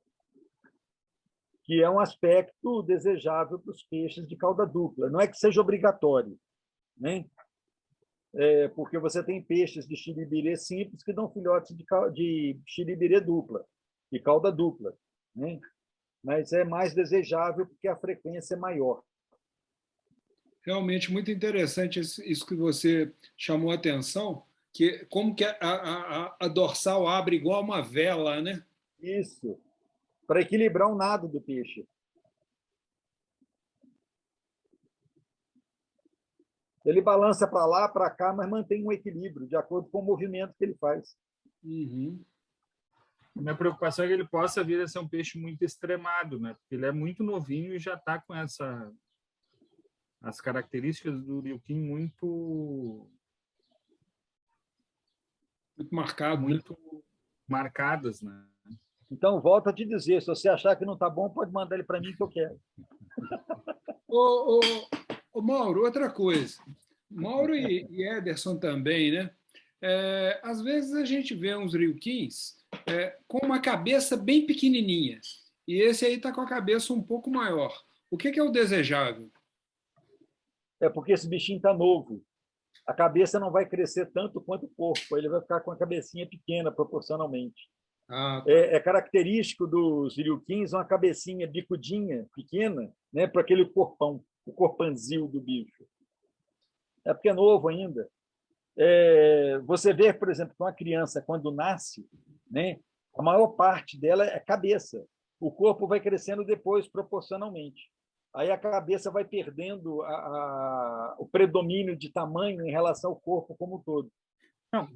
Speaker 1: Que é um aspecto desejável para os peixes de cauda dupla. Não é que seja obrigatório, né? Porque você tem peixes de xiribirê simples que dão filhotes de xiribirê dupla, de cauda dupla, né? Mas é mais desejável porque a frequência é maior.
Speaker 2: Realmente muito interessante isso que você chamou a atenção, que como que a dorsal abre igual uma vela, né?
Speaker 1: Isso, para equilibrar o nado do peixe. Ele balança para lá, para cá, mas mantém um equilíbrio, de acordo com o movimento que ele faz.
Speaker 2: Uhum.
Speaker 6: Minha preocupação é que ele possa vir a ser um peixe muito extremado, né? Porque ele é muito novinho e já está com as características do Ryukin muito
Speaker 2: marcado,
Speaker 6: muito marcadas, né?
Speaker 1: Então, volto a te dizer, se você achar que não está bom, pode mandar ele para mim que eu quero.
Speaker 2: Ô, Mauro, outra coisa. Mauro e Ederson também, né? Às vezes a gente vê uns Ryukins com uma cabeça bem pequenininha. E esse aí está com a cabeça um pouco maior. O que é o desejável?
Speaker 1: É porque esse bichinho está novo. A cabeça não vai crescer tanto quanto o corpo. Ele vai ficar com a cabecinha pequena, proporcionalmente.
Speaker 2: Tá.
Speaker 1: É característico dos Ryukins uma cabecinha bicudinha, pequena, né, para aquele corpão, o corpanzil do bicho. É porque é novo ainda. Você vê, por exemplo, que uma criança, quando nasce, né, a maior parte dela é cabeça. O corpo vai crescendo depois, proporcionalmente. Aí a cabeça vai perdendo o predomínio de tamanho em relação ao corpo como um todo.
Speaker 6: Não,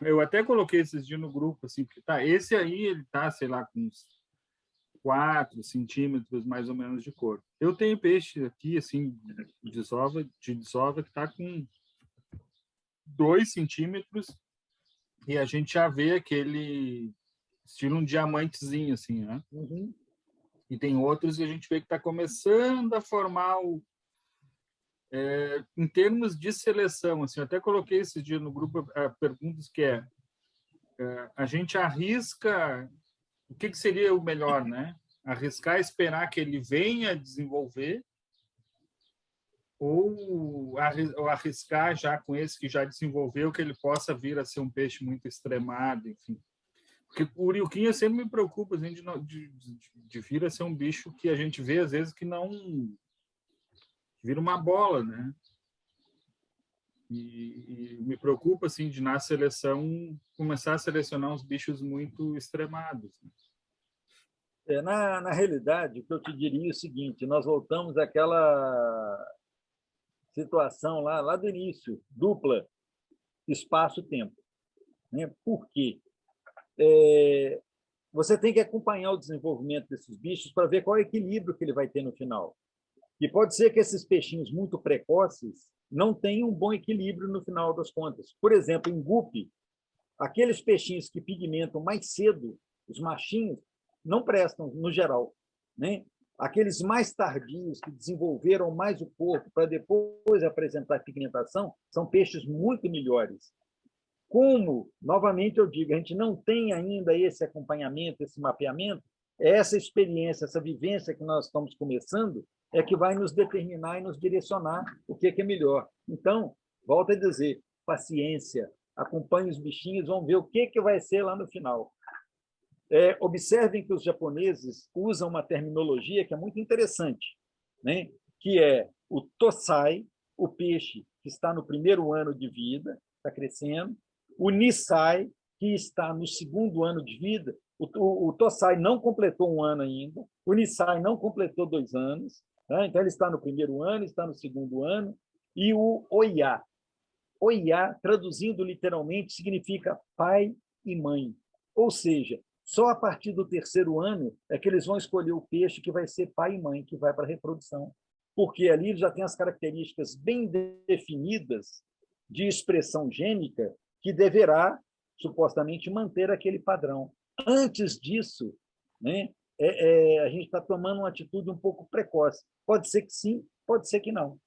Speaker 6: eu até coloquei esses dias no grupo, assim, porque esse aí ele tá, sei lá, com uns 4 centímetros mais ou menos de corpo. Eu tenho peixe aqui, assim, de desova que está com 2 centímetros e a gente já vê aquele estilo um diamantezinho, assim, né?
Speaker 1: Uhum.
Speaker 6: E tem outros que a gente vê que está começando a formar em termos de seleção, assim, eu até coloquei esse dia no grupo perguntas que a gente arrisca o que seria o melhor, né? Arriscar esperar que ele venha a desenvolver ou arriscar já com esse que já desenvolveu que ele possa vir a ser um peixe muito extremado, enfim. Porque o Ryukin sempre me preocupa assim, de vir a ser um bicho que a gente vê às vezes que não vira uma bola, né? E me preocupa assim de na seleção começar a selecionar uns bichos muito extremados. Né?
Speaker 1: Na realidade, o que eu te diria é o seguinte: nós voltamos àquela situação lá do início, dupla. espaço-tempo. Né? Por quê? Você tem que acompanhar o desenvolvimento desses bichos para ver qual é o equilíbrio que ele vai ter no final. E pode ser que esses peixinhos muito precoces não tenham um bom equilíbrio no final das contas. Por exemplo, em guppy, aqueles peixinhos que pigmentam mais cedo, os machinhos, não prestam, no geral. Né? Aqueles mais tardios, que desenvolveram mais o corpo para depois apresentar pigmentação, são peixes muito melhores. Como, novamente eu digo, a gente não tem ainda esse acompanhamento, esse mapeamento, essa experiência, essa vivência que nós estamos começando, é que vai nos determinar e nos direcionar o que é melhor. Então, volto a dizer, paciência, acompanhe os bichinhos, vamos ver o que vai ser lá no final. Observem que os japoneses usam uma terminologia que é muito interessante, né? Que é o tosai, o peixe que está no primeiro ano de vida, está crescendo, o nisai, que está no segundo ano de vida, o tosai não completou um ano ainda, o nisai não completou 2 anos, né? Então ele está no primeiro ano, está no segundo ano, e o oiá. Oiá, traduzindo literalmente, significa pai e mãe. Ou seja, só a partir do 3º ano é que eles vão escolher o peixe que vai ser pai e mãe, que vai para a reprodução. Porque ali ele já tem as características bem definidas de expressão gênica que deverá, supostamente, manter aquele padrão. Antes disso, né, a gente está tomando uma atitude um pouco precoce. Pode ser que sim, pode ser que não.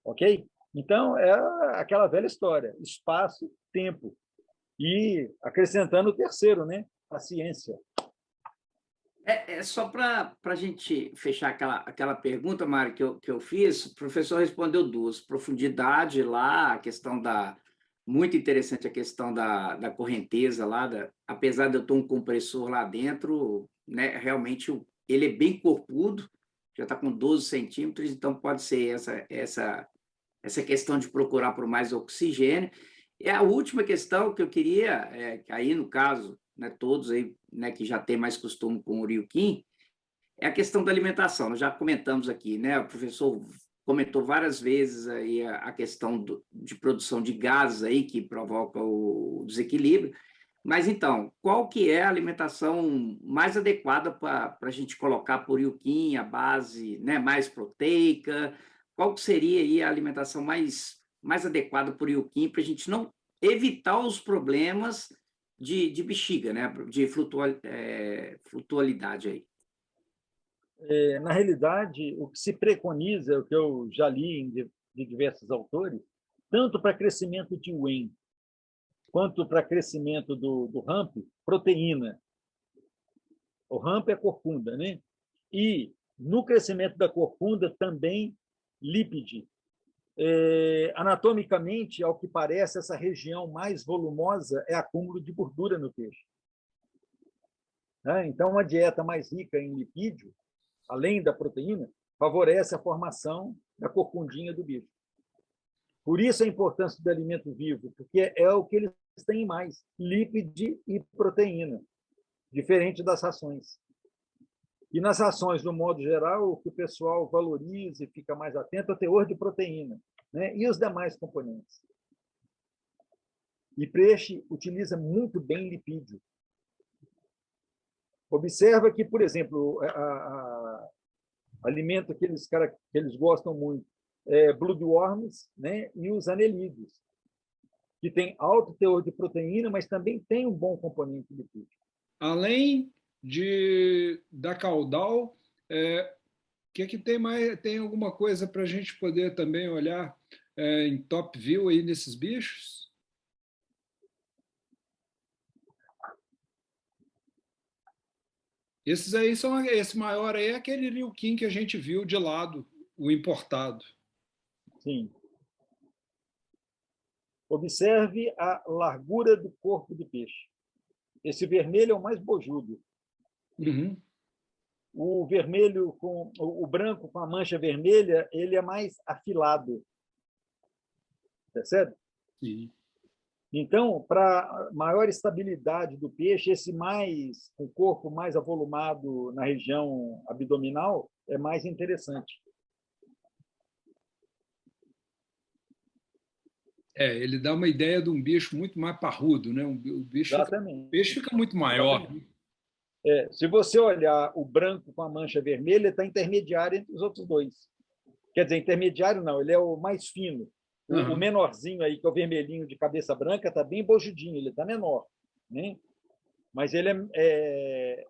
Speaker 1: Ok? Então, é aquela velha história, espaço, tempo. E acrescentando o 3º, né? Paciência.
Speaker 3: Só para a gente fechar aquela pergunta, Mário, que eu fiz, o professor respondeu 2. Profundidade lá, a questão da... Muito interessante a questão da correnteza lá, apesar de eu ter um compressor lá dentro, né, realmente ele é bem corpudo, já está com 12 centímetros, então pode ser essa questão de procurar por mais oxigênio. E a última questão que eu queria, aí no caso, né, todos aí, né, que já têm mais costume com o Ryukin, é a questão da alimentação. Nós já comentamos aqui, né, o professor comentou várias vezes aí a questão de produção de gases aí que provoca o desequilíbrio. Mas então, qual que é a alimentação mais adequada para a gente colocar por Ryukin, a base, né, mais proteica? Qual que seria aí a alimentação mais adequada por Ryukin para a gente não evitar os problemas de bexiga, né, de flutualidade aí?
Speaker 1: Na realidade, o que se preconiza, o que eu já li de diversos autores, tanto para crescimento de Wen quanto para crescimento do ramp, proteína. O ramp é corcunda, né? E no crescimento da corcunda também lípide. Anatomicamente, ao que parece, essa região mais volumosa é acúmulo de gordura no peixe. Então, uma dieta mais rica em lipídio, além da proteína, favorece a formação da corcundinha do bicho. Por isso a importância do alimento vivo, porque é o que eles têm mais, lípide e proteína, diferente das rações. E nas rações, no modo geral, o que o pessoal valoriza e fica mais atento é o teor de proteína, né? E os demais componentes. E peixe utiliza muito bem lipídio. Observa que, por exemplo, alimento que eles gostam muito é bloodworms, né? E os anelídeos, que tem alto teor de proteína, mas também tem um bom componente lipídico.
Speaker 2: Além da caudal, que tem mais? Tem alguma coisa para a gente poder também olhar em top view aí nesses bichos? Esses aí esse maior aí é aquele Ryukin que a gente viu de lado, o importado.
Speaker 1: Sim. Observe a largura do corpo do peixe. Esse vermelho é o mais bojudo.
Speaker 2: Uhum.
Speaker 1: O vermelho o branco com a mancha vermelha, ele é mais afilado. Percebe?
Speaker 2: Sim.
Speaker 1: Então, para maior estabilidade do peixe, o corpo mais avolumado na região abdominal é mais interessante.
Speaker 2: Ele dá uma ideia de um bicho muito mais parrudo, né? O
Speaker 1: Exatamente.
Speaker 2: peixe fica muito maior.
Speaker 1: Exatamente. Se você olhar o branco com a mancha vermelha, ele está intermediário entre os outros dois. Quer dizer, intermediário não, ele é o mais fino. O menorzinho aí, que é o vermelhinho de cabeça branca, está bem bojudinho, ele está menor, né? Mas ele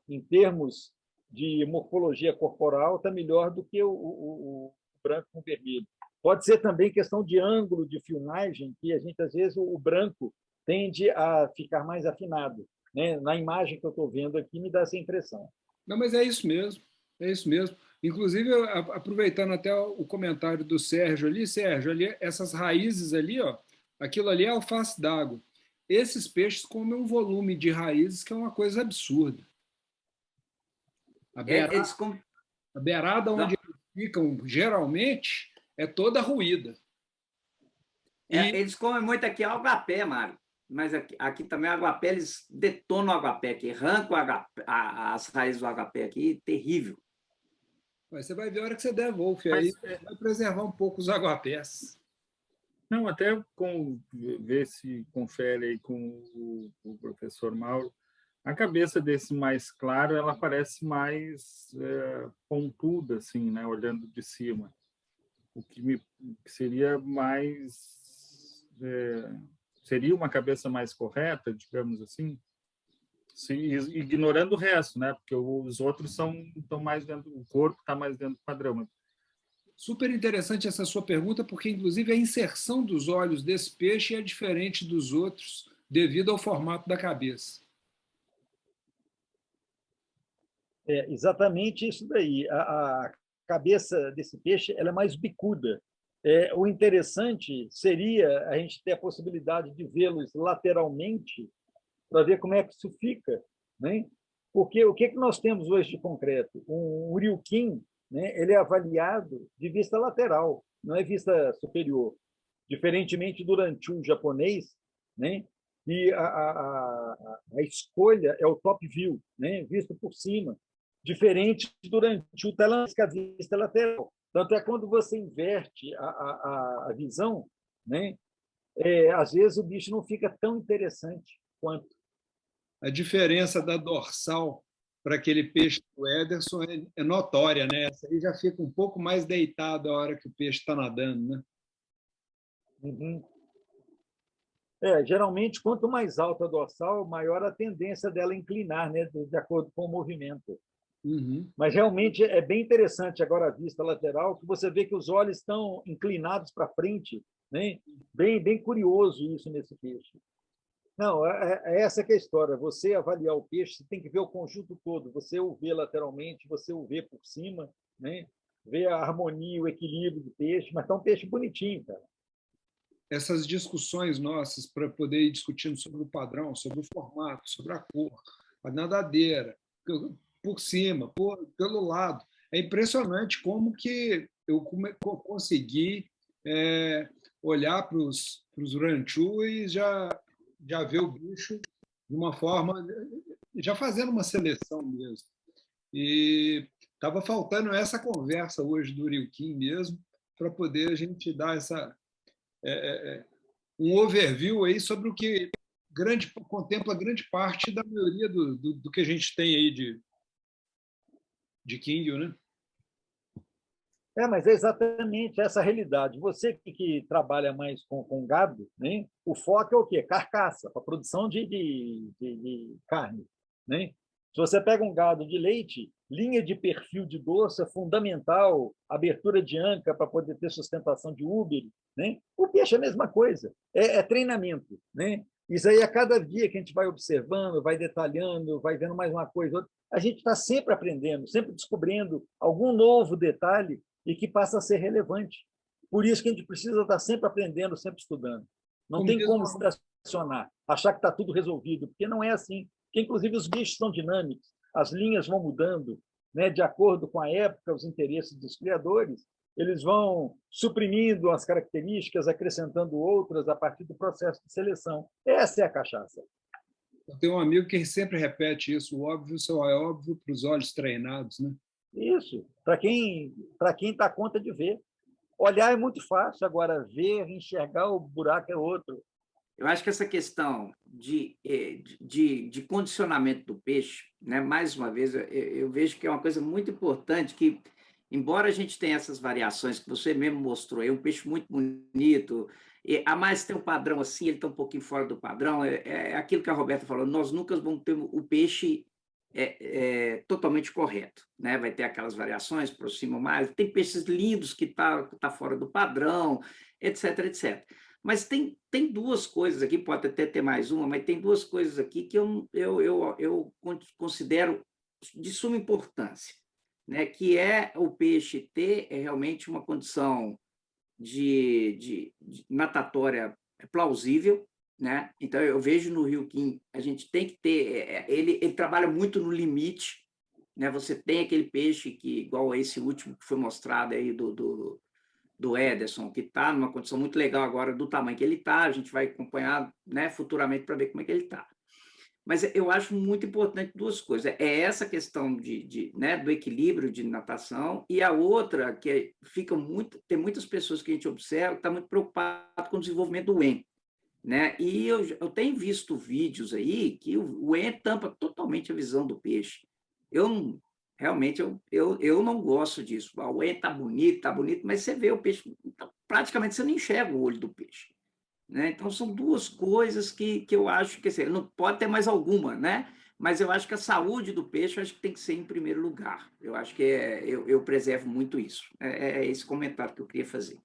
Speaker 1: em termos de morfologia corporal, está melhor do que o branco com vermelho. Pode ser também questão de ângulo de filmagem, que a gente, às vezes, o branco tende a ficar mais afinado, né? Na imagem que eu estou vendo aqui, me dá essa impressão.
Speaker 2: Não, mas é isso mesmo, é isso mesmo. Inclusive, aproveitando até o comentário do Sérgio ali, essas raízes ali, ó, aquilo ali é alface d'água. Esses peixes comem um volume de raízes que é uma coisa absurda. A beirada onde eles ficam, geralmente, é toda ruída.
Speaker 3: Eles comem muito aqui aguapé, Mário. Mas aqui também o aguapé, eles detonam o aguapé aqui, arrancam as raízes do aguapé aqui, terrível.
Speaker 2: Mas você vai ver a hora que você der Wolf, aí vai preservar um pouco os aguapés.
Speaker 6: Não, até ver se confere aí com o professor Mauro. A cabeça desse mais claro, ela parece mais pontuda, assim, né, olhando de cima. O que seria mais... seria uma cabeça mais correta, digamos assim, ignorando o resto, né? Porque os outros estão mais dentro, o corpo está mais dentro do padrão.
Speaker 2: Super interessante essa sua pergunta, porque, inclusive, a inserção dos olhos desse peixe é diferente dos outros devido ao formato da cabeça.
Speaker 1: Exatamente isso daí. A cabeça desse peixe ela é mais bicuda. O interessante seria a gente ter a possibilidade de vê-los lateralmente para ver como é que isso fica, né? Porque o que nós temos hoje de concreto? Um uriuquim, né? Ele é avaliado de vista lateral, não é vista superior. Diferentemente do ranchu japonês, né? E a escolha é o top view, né? Visto por cima. Diferente do ranchu tailandês, que a vista é lateral. Tanto é quando você inverte a visão, né? Às vezes o bicho não fica tão interessante quanto.
Speaker 2: A diferença da dorsal para aquele peixe do Ederson é notória, né? Essa aí já fica um pouco mais deitado a hora que o peixe está nadando, né?
Speaker 1: Uhum. Geralmente, quanto mais alta a dorsal, maior a tendência dela inclinar, né? De acordo com o movimento.
Speaker 2: Uhum.
Speaker 1: Mas realmente é bem interessante agora a vista lateral, que você vê que os olhos estão inclinados para frente, né? Bem curioso isso nesse peixe. Não, essa que é a história. Você avaliar o peixe, você tem que ver o conjunto todo. Você o vê lateralmente, você o vê por cima, né? Ver a harmonia, o equilíbrio do peixe, mas está um peixe bonitinho, cara.
Speaker 2: Essas discussões nossas para poder ir discutindo sobre o padrão, sobre o formato, sobre a cor, a nadadeira, por cima, pelo lado. É impressionante como que eu consegui olhar para os ranchu e já ver o bicho de uma forma, já fazendo uma seleção mesmo. E estava faltando essa conversa hoje do Uriuquim mesmo, para poder a gente dar um overview aí sobre o que contempla grande parte da maioria do que a gente tem aí de Kingyo, né?
Speaker 1: Mas é exatamente essa realidade. Você que trabalha mais com gado, né? O foco é o quê? Carcaça, para a produção de carne, né? Se você pega um gado de leite, linha de perfil de dorso é fundamental, abertura de anca para poder ter sustentação de úbere, né? O peixe é a mesma coisa, é treinamento, né? Isso aí, a cada dia que a gente vai observando, vai detalhando, vai vendo mais uma coisa, outra, a gente está sempre aprendendo, sempre descobrindo algum novo detalhe e que passa a ser relevante. Por isso que a gente precisa estar sempre aprendendo, sempre estudando. Não tem como se estacionar, achar que está tudo resolvido, porque não é assim. Porque, inclusive, os bichos são dinâmicos, as linhas vão mudando, né, de acordo com a época, os interesses dos criadores, eles vão suprimindo as características, acrescentando outras a partir do processo de seleção. Essa é a cachaça.
Speaker 2: Eu tenho um amigo que sempre repete isso: o óbvio só é óbvio para os olhos treinados, né?
Speaker 1: Isso, para quem dá conta de ver. olhar é muito fácil, agora ver, enxergar o buraco é outro.
Speaker 3: Eu acho que essa questão de condicionamento do peixe, né, mais uma vez, eu vejo que é uma coisa muito importante que, embora a gente tenha essas variações que você mesmo mostrou, é um peixe muito bonito, a mais tem um padrão assim, ele está um pouquinho fora do padrão, é aquilo que a Roberta falou, nós nunca vamos ter o peixe totalmente correto, né? Vai ter aquelas variações, por cima mais, tem peixes lindos que tá fora do padrão, etc, etc. Mas tem duas coisas aqui, pode até ter mais uma, mas tem duas coisas aqui que eu considero de suma importância, né? Que é o peixe ter realmente uma condição de natatória plausível, né? Então, eu vejo no Rio Quim, a gente tem que ter... Ele trabalha muito no limite, né? Você tem aquele peixe que, igual a esse último que foi mostrado aí do Ederson, que está numa condição muito legal agora, do tamanho que ele está, a gente vai acompanhar, né, futuramente para ver como é que ele está. Mas eu acho muito importante duas coisas. É essa questão né, do equilíbrio de natação, e a outra, que tem muitas pessoas que a gente observa que está muito preocupado com o desenvolvimento do EM. Né? E eu tenho visto vídeos aí que o EM tampa totalmente a visão do peixe. Realmente, eu não gosto disso. O EM está bonito, mas você vê o peixe, então, praticamente você não enxerga o olho do peixe. Né? Então, são duas coisas que eu acho que assim, não pode ter mais alguma, né? Mas eu acho que a saúde do peixe eu acho que tem que ser em primeiro lugar. Eu acho que eu preservo muito isso. É esse comentário que eu queria fazer.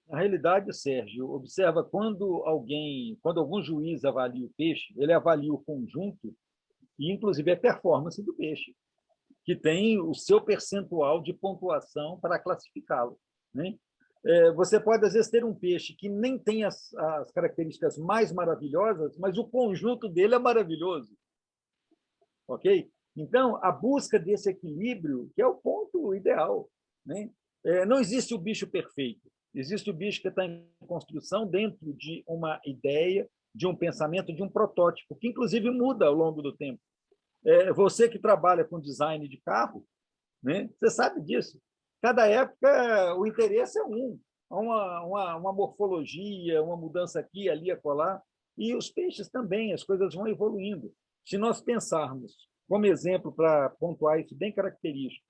Speaker 1: Na realidade, Sérgio, observa quando algum juiz avalia o peixe, ele avalia o conjunto e, inclusive, a performance do peixe, que tem o seu percentual de pontuação para classificá-lo. Né? Você pode, às vezes, ter um peixe que nem tem as características mais maravilhosas, mas o conjunto dele é maravilhoso. Ok? Então, a busca desse equilíbrio, que é o ponto ideal. Né? Não existe o bicho perfeito. Existe o bicho que está em construção dentro de uma ideia, de um pensamento, de um protótipo, que, inclusive, muda ao longo do tempo. Você que trabalha com design de carro, né? Você sabe disso. Cada época, o interesse é uma morfologia, uma mudança aqui, ali, acolá. E os peixes também, as coisas vão evoluindo. Se nós pensarmos, como exemplo para pontuar isso bem característico,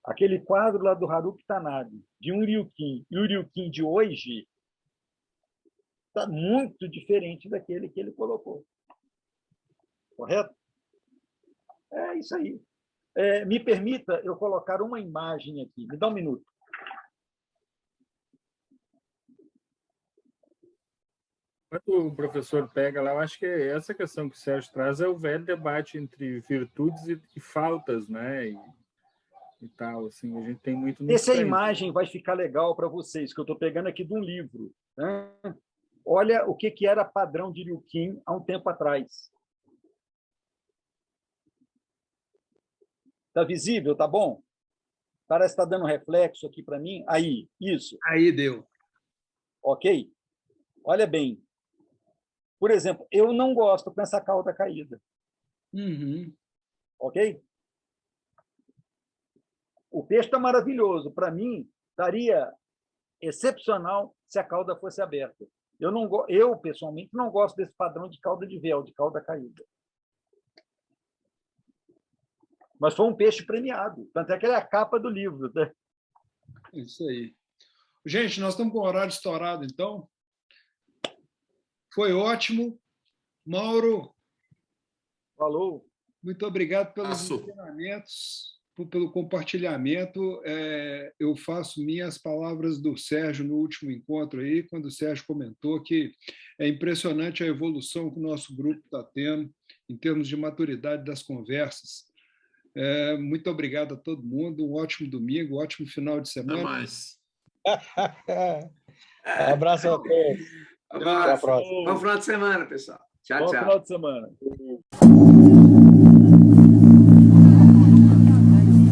Speaker 1: aquele quadro lá do Haruki Tanabe, de um Ryukin, e o Ryukin de hoje está muito diferente daquele que ele colocou. Correto? É isso aí. Me permita eu colocar uma imagem aqui. Me dá um minuto.
Speaker 6: Quando o professor pega lá, eu acho que essa questão que o Sérgio traz é o velho debate entre virtudes e faltas, né? E tal, assim, a gente tem muito...
Speaker 1: Essa imagem vai ficar legal para vocês, que eu estou pegando aqui de um livro. Né? Olha o que era padrão de Ryukin há um tempo atrás. Está visível? Tá bom? Parece que está dando reflexo aqui para mim. Aí, isso.
Speaker 2: Aí deu.
Speaker 1: Ok? Olha bem. Por exemplo, eu não gosto com essa cauda caída.
Speaker 2: Uhum.
Speaker 1: Ok? O peixe está maravilhoso. Para mim, estaria excepcional se a cauda fosse aberta. Eu, pessoalmente, não gosto desse padrão de cauda de véu, de cauda caída. Mas foi um peixe premiado. Tanto é que ele é a capa do livro. Né?
Speaker 2: Isso aí. Gente, nós estamos com o horário estourado, então. Foi ótimo. Mauro.
Speaker 1: Falou.
Speaker 2: Muito obrigado pelos ensinamentos, pelo compartilhamento. Eu faço minhas palavras do Sérgio no último encontro aí, quando o Sérgio comentou que é impressionante a evolução que o nosso grupo está tendo em termos de maturidade das conversas. Muito obrigado a todo mundo, um ótimo domingo, um ótimo final de semana.
Speaker 5: Até mais.
Speaker 4: Um abraço a todos.
Speaker 3: Até a próxima. Bom final de semana, pessoal. Tchau, tchau.
Speaker 1: Bom final de semana.